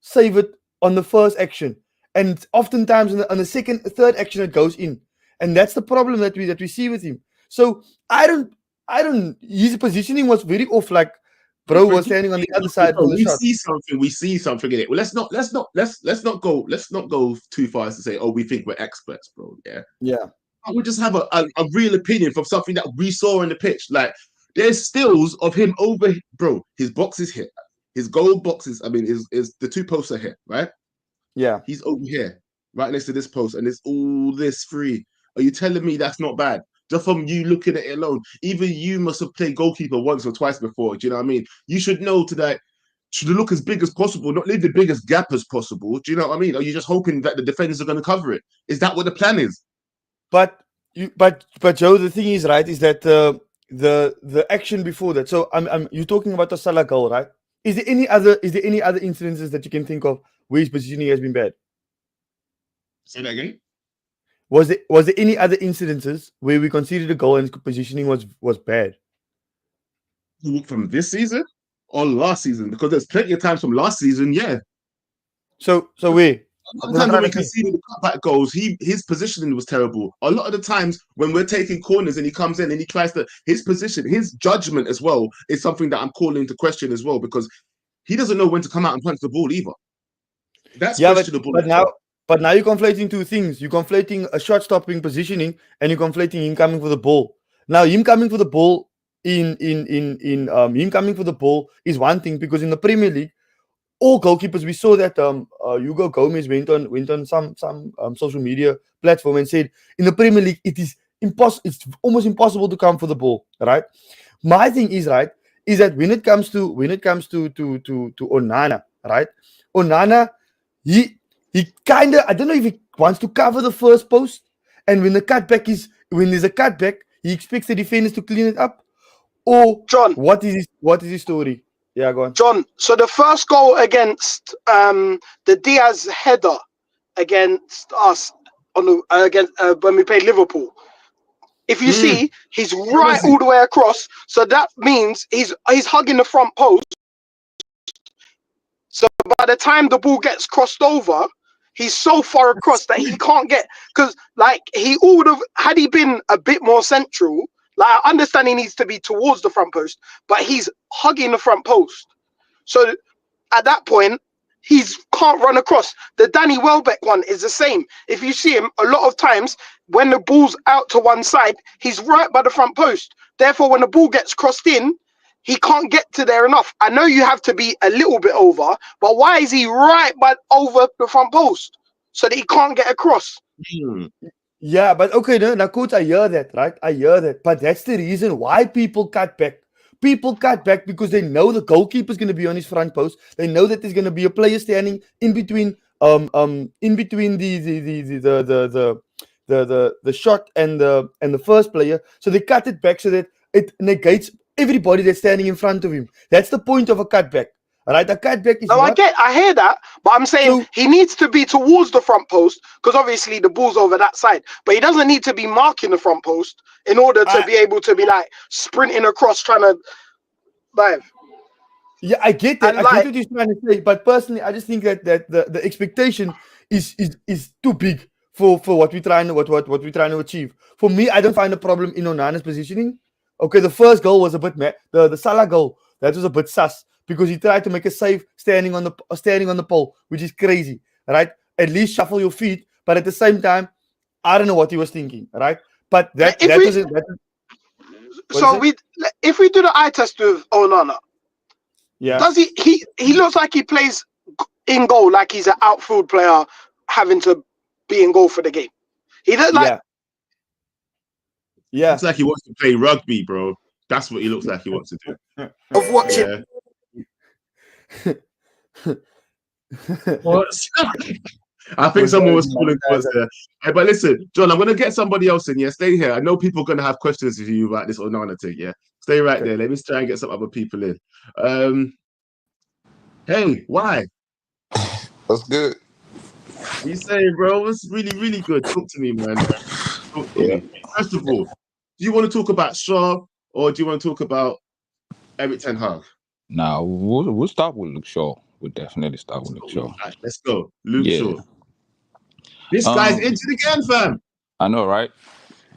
save it on the first action, and oftentimes on the second, third action it goes in, and that's the problem that we see with him. So I don't. His positioning was very off. Like, bro was standing on the other side for the shot. We see something in it. Well, let's not go too far as to say, oh, we think we're experts, bro. Yeah. Yeah. We just have a real opinion from something that we saw on the pitch. Like, there's stills of him over, bro. His box is here. His goal boxes, I mean, is the two posts are here, right? Yeah. He's over here, right next to this post, and it's all this free. Are you telling me that's not bad? Just from you looking at it alone, even you must have played goalkeeper once or twice before. Do you know what I mean? You should know should look as big as possible, not leave the biggest gap as possible. Do you know what I mean? Are you just hoping that the defenders are going to cover it? Is that what the plan is? But Joe, the thing is, right, is that the action before that. So you're talking about the Salah goal, right? Is there any other incidences that you can think of where his positioning has been bad? Say that again. Was there any other incidences where we considered a goal and his positioning was bad? From this season or last season? Because there's plenty of times from last season, yeah. So where? A lot of times when we conceded the cutback goals, his positioning was terrible. A lot of the times when we're taking corners and he comes in and he tries to, his position, his judgment as well is something that I'm calling into question as well, because he doesn't know when to come out and punch the ball either. That's questionable. But now you're conflating two things. You're conflating a shot-stopping positioning and you're conflating him coming for the ball. Now, him coming for the ball him coming for the ball is one thing, because in the Premier League, all goalkeepers, we saw that Hugo Gomez went on some social media platform and said in the Premier League it's almost impossible to come for the ball, right? My thing is, right, is that when it comes to Onana, right? Onana, he kind of, I don't know if he wants to cover the first post, and when there's a cutback, he expects the defenders to clean it up, or John, what is his story? Yeah, go on. John, so the first goal against the Diaz header against us when we played Liverpool, If you see, he's right all the way across. So that means he's hugging the front post. So by the time the ball gets crossed over, he's so far across that he can't get, because like he would have, had he been a bit more central, like I understand he needs to be towards the front post, but he's hugging the front post. So at that point, he's can't run across. The Danny Welbeck one is the same. If you see him, a lot of times when the ball's out to one side, he's right by the front post. Therefore, when the ball gets crossed in, he can't get to there enough. I know you have to be a little bit over, but why is he right by over the front post so that he can't get across? Yeah, but okay, now coach, I hear that, right? I hear that. But that's the reason why people cut back. People cut back because they know the goalkeeper is going to be on his front post. They know that there's going to be a player standing in between in between the shot and the first player. So they cut it back so that it negates everybody that's standing in front of him. That's the point of a cutback. Right, a cutback is no, I hear that, but I'm saying he needs to be towards the front post because obviously the ball's over that side. But he doesn't need to be marking the front post in order to be able to be like sprinting across trying to dive. Yeah, I get that. I get what he's trying to say, but personally, I just think that the expectation is too big for what we're trying to achieve. For me, I don't find a problem in Onana's positioning. Okay, the first goal was a bit the Salah goal, that was a bit sus. Because he tried to make a save standing on the pole, which is crazy, right? At least shuffle your feet, but at the same time, I don't know what he was thinking, right? But if we do the eye test with Onana, does he looks like he plays in goal, like he's an outfield player having to be in goal for the game. He looks like looks like he wants to play rugby, bro. That's what he looks like he wants to do. Of watching. Yeah. What? I think someone was calling to us there. Hey, but listen, John, I'm going to get somebody else in. Yeah, stay here. I know people are going to have questions for you about this Onana thing. Yeah, stay right there. Let me try and get some other people in. Hey, why? That's good. What you saying, bro? It's really, really good. Talk to me, man. Talk to me. First of all, do you want to talk about Shaw or do you want to talk about Erik Ten Hag? Nah, we'll start with Luke Shaw. We'll definitely start with Luke Shaw. Right, let's go. Luke Shaw. This guy's injured again, fam. I know, right?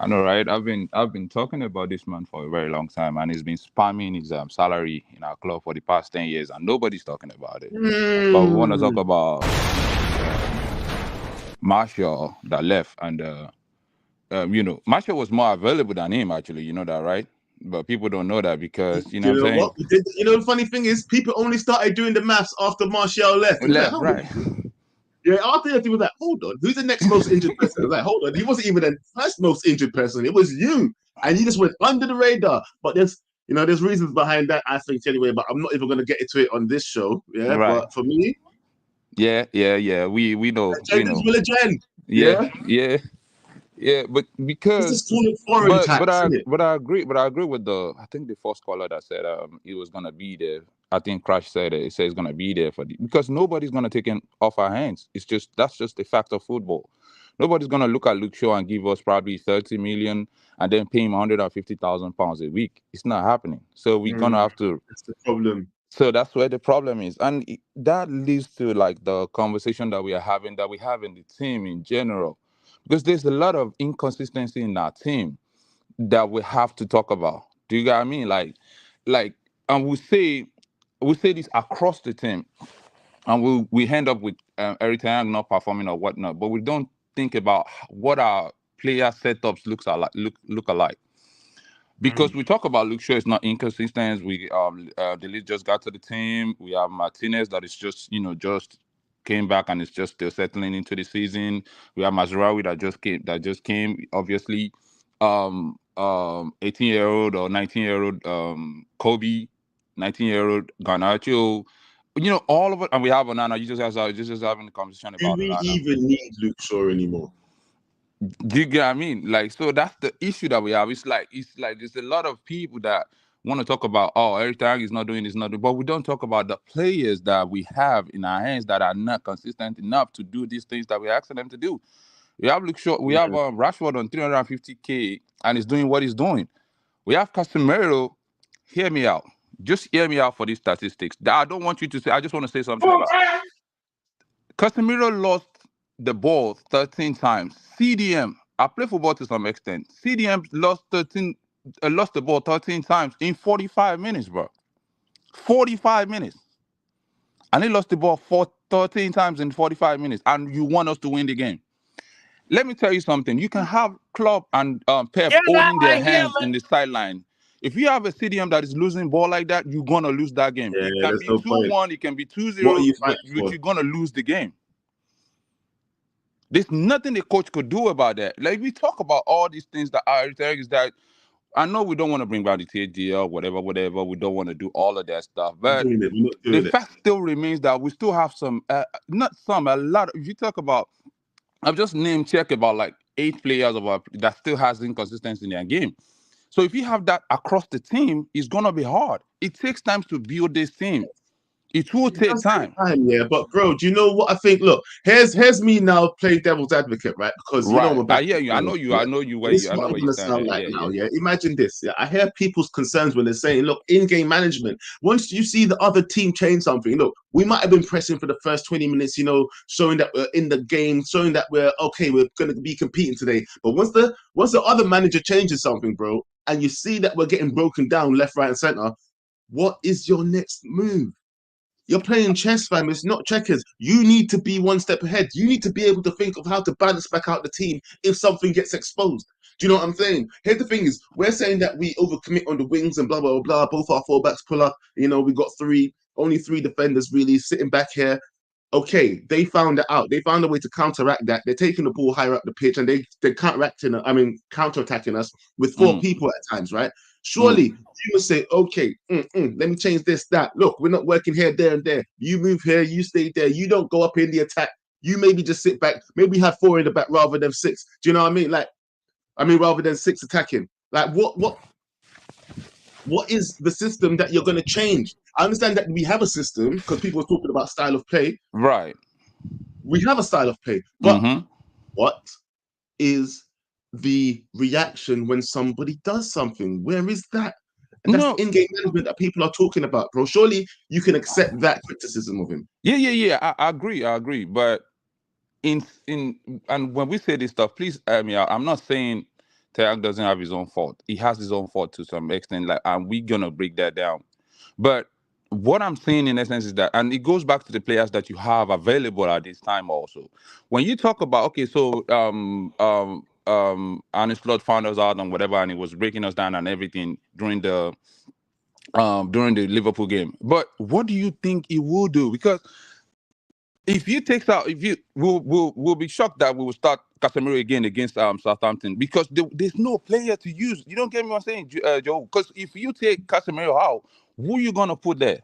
I've been talking about this man for a very long time, and he's been spamming his salary in our club for the past 10 years, and nobody's talking about it. But we want to talk about Martial that left, and Martial was more available than him, actually. You know that, right? But people don't know that because you know what I'm saying. You know the funny thing is, people only started doing the maths after Martial left. Right. Yeah, after that, he was like, hold on, who's the next most injured person? I was like, hold on, he wasn't even the first most injured person. It was you. And you just went under the radar. But there's reasons behind that, I think, anyway, but I'm not even going to get into it on this show. Yeah, right. But for me... Yeah. We know. Yeah, but because but I agree with I think the first caller that said it was gonna be there. I think Crash said it. It says it's gonna be there because nobody's gonna take him off our hands. That's just the fact of football. Nobody's gonna look at Luke Shaw and give us probably 30 million and then pay him 150,000 pounds a week. It's not happening. So we're gonna have to. That's the problem. So that's where the problem is, and that leads to like the conversation that we have in the team in general. Because there's a lot of inconsistency in our team that we have to talk about. Do you get what I mean? Like, and we say this across the team, and we end up with Erik Ten Hag not performing or whatnot, but we don't think about what our player setups look alike. Because we talk about Luke Shaw is not inconsistent. We Delete just got to the team. We have Martinez that is just came back and is just still settling into the season. We have Mazraoui that just came. Obviously, 18-year-old or 19-year-old Kobe, 19-year-old Garnacho. All of it, and we have Onana. You just having the conversation about. Do we even need Luke Shaw anymore? Do you get what I mean? Like, so that's the issue that we have. It's like there's a lot of people that want to talk about, Erik Ten Hag is not doing this, but we don't talk about the players that we have in our hands that are not consistent enough to do these things that we're asking them to do. We have Luke Shaw, we have Rashford on 350k, and he's doing what he's doing. We have Casemiro. Hear me out. Just hear me out for these statistics. I don't want you to say. I just want to say something about Casemiro lost the ball 13 times. CDM. I play football to some extent. CDM lost the ball 13 times in 45 minutes, bro. 45 minutes. And he lost the ball 13 times in 45 minutes. And you want us to win the game. Let me tell you something. You can have Klopp and Pep holding their hands in the sideline. If you have a CDM that is losing ball like that, you're going to lose that game. Yeah, It can there's be no point. 2-1, it can be What are 2-0, you but fighting for? you're going to lose the game. There's nothing the coach could do about that. Like, we talk about all these things that are that I know we don't want to bring back the THDL, whatever. We don't want to do all of that stuff. But We're not the doing it. fact still remains that we still have some, a lot. If you talk about, I've just name check about like 8 players that still has inconsistency in their game. So if you have that across the team, it's gonna be hard. It takes time to build this team. It will It take does take time. time, yeah. But bro, do you know what I think? Look, here's me now playing devil's advocate, right? Because you know I'm Right. a I back. hear you. I know you. I know you where This you. is I know what I'm where you gonna stand sound at. like Yeah, now, yeah. yeah. Imagine this. Yeah, I hear people's concerns when they're saying, look, in-game management. Once you see the other team change something, look, we might have been pressing for the first 20 minutes, you know, showing that we're in the game, showing that we're okay, we're gonna be competing today. But once the other manager changes something, bro, and you see that we're getting broken down left, right, and center, what is your next move? You're playing chess, fam. It's not checkers. You need to be one step ahead. You need to be able to think of how to balance back out the team if something gets exposed. Do you know what I'm saying? Here's the thing is, we're saying that we overcommit on the wings and blah, blah, blah. Both our fullbacks pull up. You know, we got only three defenders really sitting back here. Okay, they found it out. They found a way to counteract that. They're taking the ball higher up the pitch and they're counterattacking us with 4 people at times, right? Surely you must say, okay, let me change this, that. Look, we're not working here, there, and there. You move here, you stay there. You don't go up in the attack. You maybe just sit back. Maybe have 4 in the back rather than 6. Do you know what I mean? Rather than 6 attacking. Like, what is the system that you're going to change? I understand that we have a system because people are talking about style of play. Right. We have a style of play, but what is the reaction when somebody does something? Where is that? And that's the in-game management that people are talking about, bro. Surely you can accept that criticism of him. Yeah. I agree. But and when we say this stuff, please hear me out. I'm not saying Tayak doesn't have his own fault. He has his own fault to some extent. Like, and we're gonna break that down. But what I'm saying in essence is that, and it goes back to the players that you have available at this time also. When you talk about, okay, so Arne Slot found us out and whatever, and he was breaking us down and everything during the Liverpool game. But what do you think he will do? Because if we'll be shocked that we will start Casemiro again against Southampton because there's no player to use. You don't get me what I'm saying, Joe? Because if you take Casemiro out, who are you gonna put there?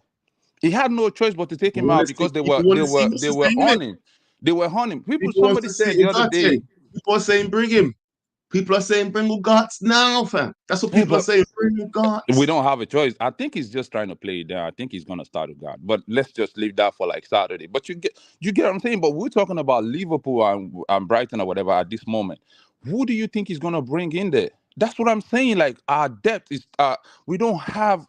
He had no choice but to take him out because they were on him. They were on him. Somebody said the other day. People are saying bring him. People are saying bring Ugarte now, fam. That's what people are saying. Bring Ugarte. We don't have a choice. I think he's just trying to play it down. I think he's gonna start Ugarte. But let's just leave that for like Saturday. But you get what I'm saying. But we're talking about Liverpool and Brighton or whatever at this moment. Who do you think he's gonna bring in there? That's what I'm saying. Like, our depth is we don't have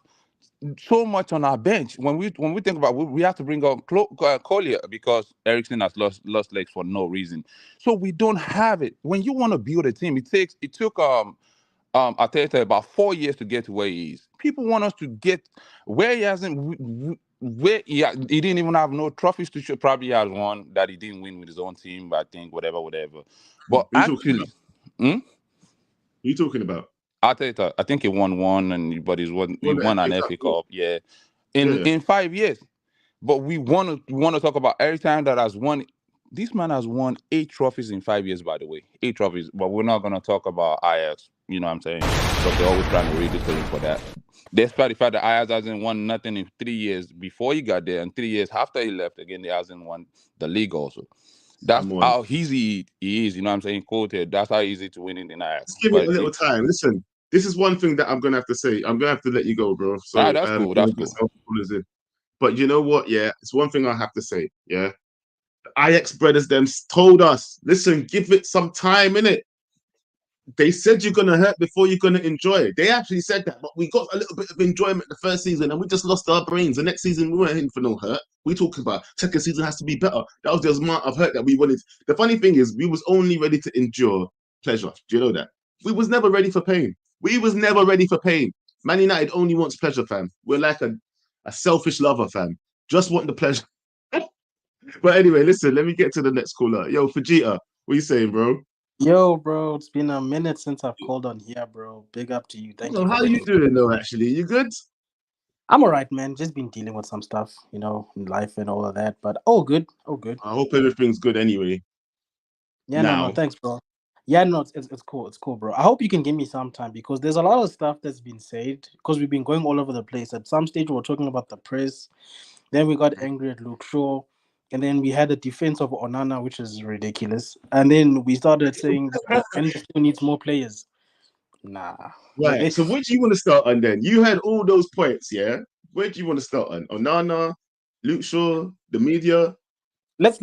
so much on our bench. When we think about it, we have to bring up Collier because Eriksen has lost legs for no reason. So we don't have it. When you want to build a team, it took Arteta about 4 years to get to where he is. People want us to get where he hasn't. Where he didn't even have no trophies to show. Probably he has one that he didn't win with his own team. I think whatever. But actually, who you talking about? Arteta, I think he won one, but he won an FA Cup. Yeah, in 5 years. But we want to talk about every time that has won. This man has won 8 trophies in 5 years, by the way. 8 trophies. But we're not going to talk about Ajax. You know what I'm saying? Because they're always trying to ridicule him for that. Despite the fact that Ajax hasn't won nothing in 3 years before he got there, and 3 years after he left, again, he hasn't won the league also. That's how easy he is. You know what I'm saying? Quoted. That's how easy to win in the Ajax. Just give it a little time. Listen, this is one thing that I'm going to have to say. I'm going to have to let you go, bro. So that's cool. That's cool. But you know what? Yeah, it's one thing I have to say. Yeah. The Ajax brothers them told us, listen, give it some time, innit? they said you're gonna hurt before you're gonna enjoy. They actually said that, but we got a little bit of enjoyment the first season, and we just lost our brains. The next season, we weren't in for no hurt. We talking about second season has to be better. That was the amount of hurt that we wanted. The funny thing is, we was only ready to endure pleasure. Do you know that? We was never ready for pain. We was never ready for pain. Man United only wants pleasure, fam. We're like a selfish lover, fam. Just want the pleasure. But anyway, listen, let me get to the next caller. Yo, Fajita, what you saying, bro? Yo, bro, it's been a minute since I've called on here, bro. Big up to you. Thank you. How you doing, though, actually? You good? I'm all right, man. Just been dealing with some stuff, in life and all of that. But all good. All good. I hope everything's good anyway. Yeah, no, thanks, bro. Yeah, no, it's cool. It's cool, bro. I hope you can give me some time because there's a lot of stuff that's been said because we've been going all over the place. At some stage, we were talking about the press. Then we got angry at Luke Shaw. And then we had a defense of Onana, which is ridiculous. And then we started saying that the manager still needs more players. Nah. Right. So where do you want to start on then? You had all those points, yeah? Where do you want to start on? Onana, Luke Shaw, the media? Let's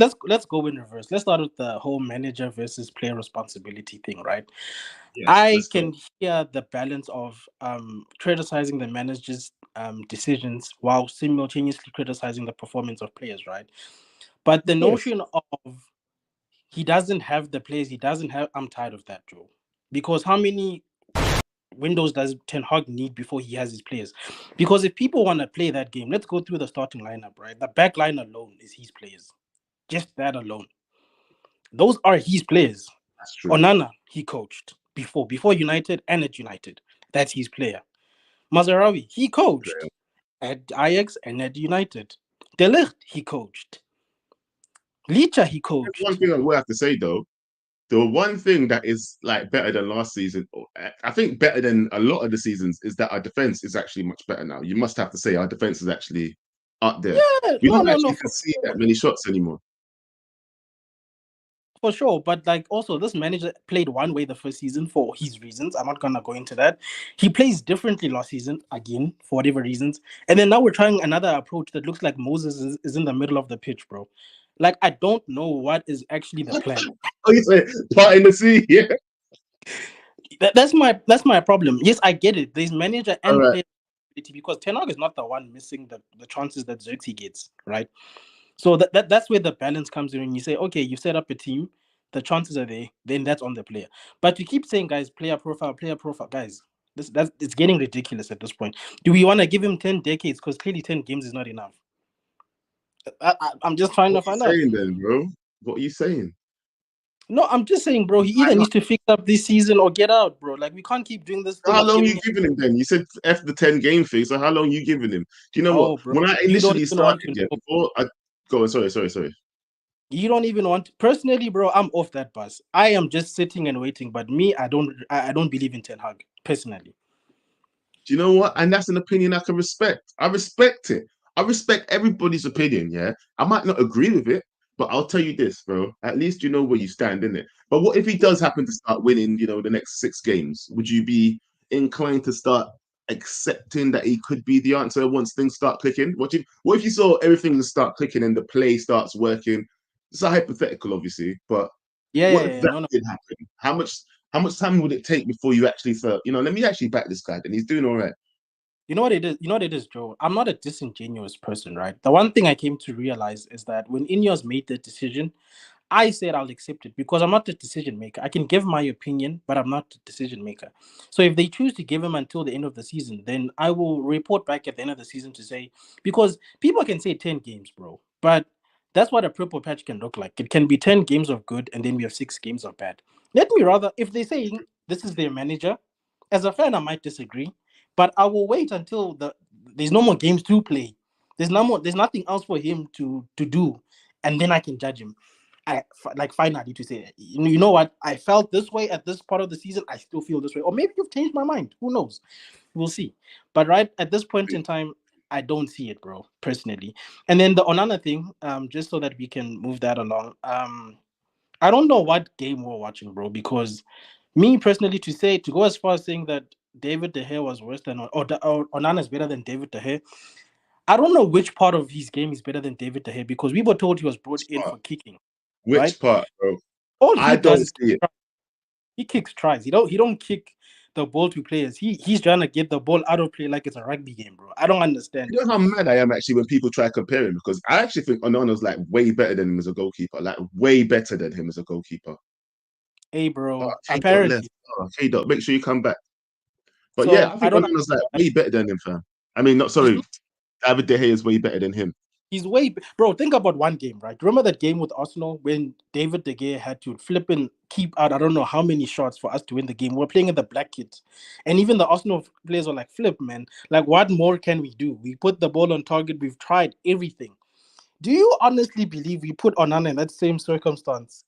go in reverse. Let's start with the whole manager versus player responsibility thing, right? Yes, I can hear the balance of criticizing the manager's decisions while simultaneously criticizing the performance of players, right? But the notion of he doesn't have the players, I'm tired of that, Joe. Because how many windows does Ten Hag need before he has his players? Because if people want to play that game, let's go through the starting lineup, right? The back line alone is his players. Just that alone. Those are his players. That's true. Onana, he coached before United and at United. That's his player. Mazarawi, he coached at Ajax and at United. De Ligt, he coached. Licha, he coached. One thing I will have to say, though, the one thing that is like better than last season, I think better than a lot of the seasons, is that our defense is actually much better now. You must have to say our defense is actually up there. Yeah, we don't actually concede that many shots anymore. For sure, but like also this manager played one way the first season for his reasons. I'm not gonna go into that. He plays differently last season again for whatever reasons, and then now we're trying another approach that looks like Moses is in the middle of the pitch, bro. Like I don't know what is actually the plan. Oh, you say part in the sea, yeah. That's my problem. Yes, I get it. There's manager and player because Ten Hag is not the one missing the chances that Xerxes gets, right? So that's where the balance comes in. When you say, okay, you set up a team, the chances are there, then that's on the player. But you keep saying, guys, player profile, guys. It's getting ridiculous at this point. Do we want to give him 10 decades? Because clearly 10 games is not enough. I'm just trying to find out. What are you saying then, bro? What are you saying? No, I'm just saying, bro, he either needs to fix up this season or get out, bro. Like, we can't keep doing this. How long are you giving him then? You said F the 10 game thing, so how long are you giving him? Do you know what? Bro, when I initially started, before I go on, sorry. You don't even want personally, bro. I'm off that bus. I am just sitting and waiting. But me, I don't believe in Ten Hag personally. Do you know what? And that's an opinion I can respect. I respect it. I respect everybody's opinion. Yeah, I might not agree with it, but I'll tell you this, bro. At least you know where you stand, innit? But what if he does happen to start winning? The next 6 games. Would you be inclined to start accepting that he could be the answer once things start clicking? What if you saw everything start clicking and the play starts working? It's a hypothetical, obviously, but what if that did happen? How much time would it take before you actually felt, let me actually back this guy and he's doing all right? You know what it is? You know what it is, Joe? I'm not a disingenuous person, right? The one thing I came to realize is that when Ineos made the decision, I said I'll accept it because I'm not the decision maker. I can give my opinion, but I'm not the decision maker. So if they choose to give him until the end of the season, then I will report back at the end of the season to say, because people can say 10 games, bro, but that's what a purple patch can look like. It can be 10 games of good, and then we have 6 games of bad. Let me rather, if they say this is their manager, as a fan, I might disagree, but I will wait until there's no more games to play. There's nothing else for him to do, and then I can judge him. Finally to say, you know what? I felt this way at this part of the season. I still feel this way, or maybe you've changed my mind. Who knows? We'll see. But right at this point in time, I don't see it, bro, personally. And then the Onana thing, just so that we can move that along. I don't know what game we're watching, bro, because me personally to go as far as saying that David De Gea was worse than or Onana is better than David De Gea. I don't know which part of his game is better than David De Gea because we were told he was brought in for kicking. Which part, bro? All I don't see it. He kicks tries. He don't kick the ball to players. He's trying to get the ball out of play like it's a rugby game, bro. I don't understand. You know how mad I am actually when people try to compare him, because I actually think Onana's like way better than him as a goalkeeper, like way better than him as a goalkeeper. Hey, bro. Apparently, K-Dot, make sure you come back. But So, yeah, I think Onana's like way better than him, fam. I mean, not sorry, David De Gea is way better than him. He's bro. Think about one game, right? Remember that game with Arsenal when David De Gea had to flip and keep out I don't know how many shots for us to win the game. We're playing at the Black Kids, and even the Arsenal players were like, "Flip, man! Like, what more can we do? We put the ball on target. We've tried everything." Do you honestly believe we put Onana in that same circumstance?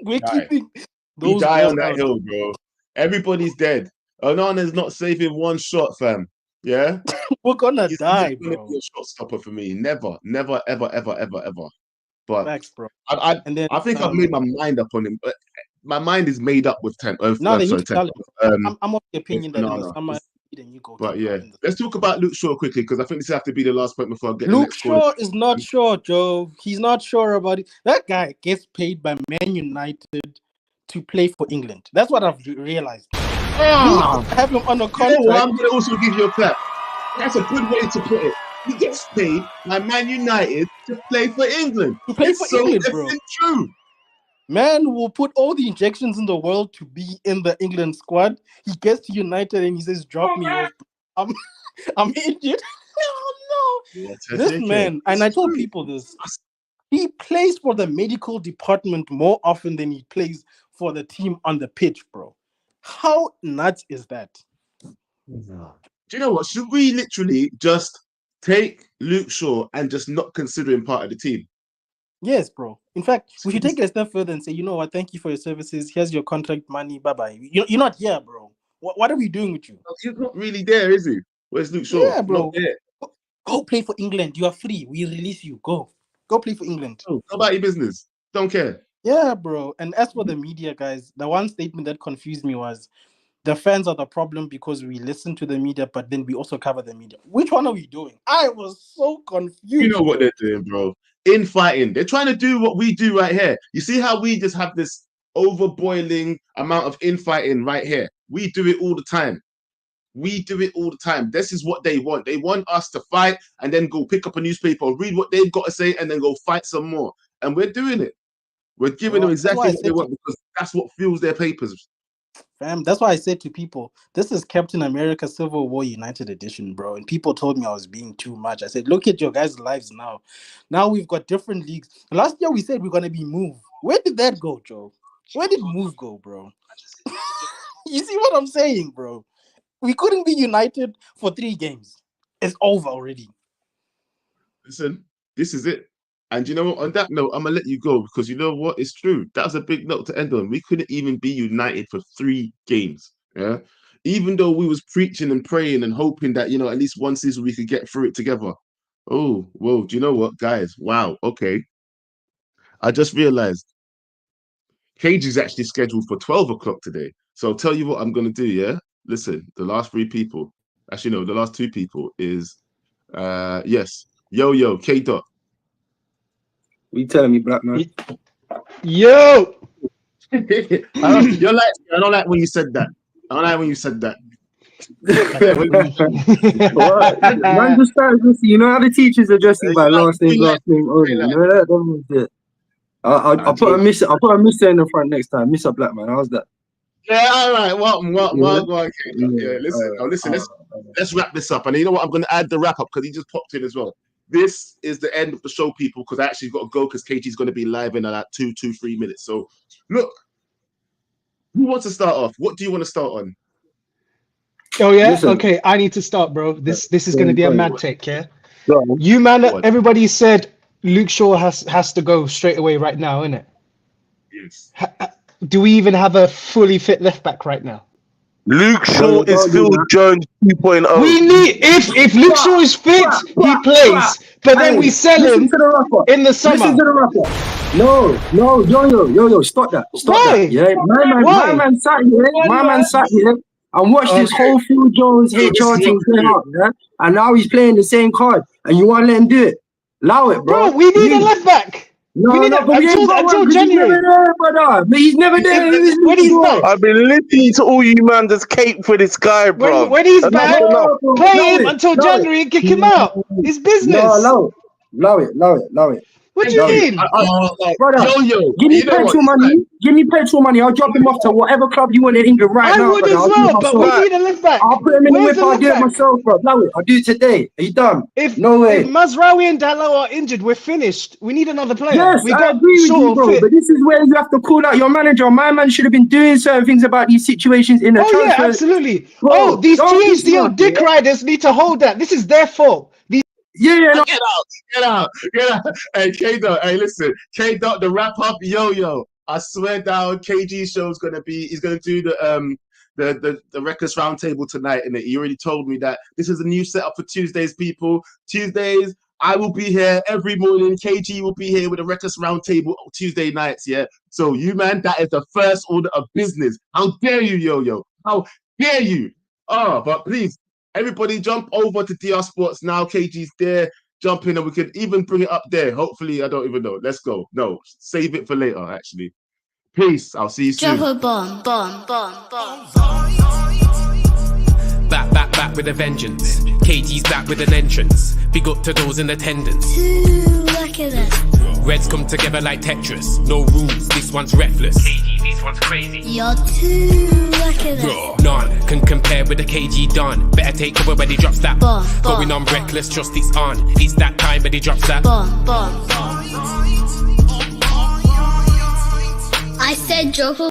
We're keeping those. He die on that hill, bro. Everybody's dead. Onana's not saving one shot, fam. Yeah, we're gonna die, bro. He's gonna be a shot stopper for me. Never, ever. But facts, bro. I think I've made my mind up on him. But my mind is made up with 10. I'm of the opinion that in the summer, you go. But yeah, let's talk about Luke Shaw quickly, because I think this has to be the last point before I get. Luke Shaw is not sure, Joe. He's not sure about it. That guy gets paid by Man United to play for England. That's what I've realized. Have him on a contract. You know what? I'm going to also give you a clap. That's a good way to put it. He gets paid by Man United to play for England. England, bro. True. Man will put all the injections in the world to be in the England squad. He gets to United and he says, "Drop me off. I'm injured." Oh no! This man, and I told people this. He plays for the medical department more often than he plays for the team on the pitch, bro. How nuts is that? Do you know what? Should we literally just take Luke Shaw and just not consider him part of the team? Yes, bro. In fact, we should take it a step further and say, you know what? Thank you for your services. Here's your contract money. Bye-bye. You're not here, bro. What are we doing with you? He's not really there, is he? Where's Luke Shaw? Yeah, bro. Go play for England. You are free. We release you. Go play for England. Go about your business. Don't care. Yeah, bro. And as for the media, guys, the one statement that confused me was the fans are the problem because we listen to the media, but then we also cover the media. Which one are we doing? I was so confused. You know what they're doing, bro. Infighting. They're trying to do what we do right here. You see how we just have this overboiling amount of infighting right here? We do it all the time. This is what they want. They want us to fight and then go pick up a newspaper, read what they've got to say, and then go fight some more. And we're doing it. We're giving them exactly what they want because that's what fuels their papers. Fam, that's why I said to people, this is Captain America Civil War United Edition, bro. And people told me I was being too much. I said, look at your guys' lives now. Now we've got different leagues. Last year we said we're going to be moved. Where did that go, Joe? Where did move go, bro? You see what I'm saying, bro? We couldn't be united for 3 games. It's over already. Listen, this is it. And you know what? On that note, I'm going to let you go because you know what? It's true. That's a big note to end on. We couldn't even be united for 3 games. Yeah. Even though we was preaching and praying and hoping that, at least one season we could get through it together. Oh, whoa. Do you know what, guys? Wow. Okay. I just realized Cage is actually scheduled for 12 o'clock today. So I'll tell you what I'm going to do. Yeah. Listen, the last 3 people, actually, no, the last 2 people is, yes, Yo, K-Dot. What you telling me, black man? Yo! I don't like when you said that. Man, just started to see. You know how the teachers address you by last name only. You know that? I'll put a miss in the front next time. Mr. Black man. How's that? Yeah, all right. Listen. Let's wrap this up. And you know what? I'm going to add the wrap up because he just popped in as well. This is the end of the show, people, because I actually got to go because KG's going to be live in like 3 minutes. So, look, who wants to start off? What do you want to start on? Oh, yeah? Listen. Okay, I need to start, bro. This is going to be a mad take, yeah? You, man, everybody said Luke Shaw has to go straight away right now, innit? Yes. Do we even have a fully fit left back right now? Luke Shaw is Phil Jones 2.0. We need if Luke Shaw is fit, he plays. But then we sell him in the summer. Listen to the rapper. No, stop that. Why? That. Yeah, my man sat here and watched this whole Phil Jones HR thing play out, yeah? And now he's playing the same card, and you want to let him do it? Allow it, bro. We need a left back. We need but we ain't got until one 'cause he's never January. there, brother. But he's never there. When he's back, I've been listening to all you man just cape for this guy, bro. when he's Enough's back, enough. bro, play allow him it, until allow it. January and kick him out. It's No, business. allow it. What do Thank you you. mean? Brother, Yo, give me you know what? petrol money. Give me petrol money. I'll drop him off to whatever club you want in England right I now, would brother. as I'll do it well, but we myself. need a left back. I'll put him in the Where's whip. the I'll left do it back? myself, bro. Allow it. I'll do it today. Are you done? If No way. Mazraoui and Dalot are injured, we're finished. We need another player. Yes, We I got agree with you, Shaw bro. fit. But this is where you have to call out your manager. My man should have been doing certain things about these situations in the Oh yeah, transfer. absolutely. Bro, These don't piss me THDO off, dick yeah? riders need to hold that. This is their fault. Yeah, no. Get out. Hey, K-Dot, hey, listen. K-Dot, the wrap-up, yo. I swear down, KG show's he's gonna do the Records Roundtable tonight, innit? He already told me that this is a new setup for Tuesdays, people. Tuesdays, I will be here every morning. KG will be here with a Records Roundtable Tuesday nights, yeah? So you, man, that is the first order of business. How dare you, yo? How dare you? Oh, but please, everybody jump over to DR Sports now. KG's there. Jump in and we can even bring it up there. Hopefully, I don't even know. Let's go. No, save it for later, actually. Peace. I'll see you soon. Drop a bomb. Back with a vengeance. KG's back with an entrance. Big up to those in attendance. Look at that. Reds come together like Tetris. No rules, this one's reckless. KG, this one's crazy. You're too lucky that. None can compare with the KG Don. Better take cover when he drops that. Bomb. Going on reckless, trust it's on. It's that time when he drops that. Bomb. I said drop a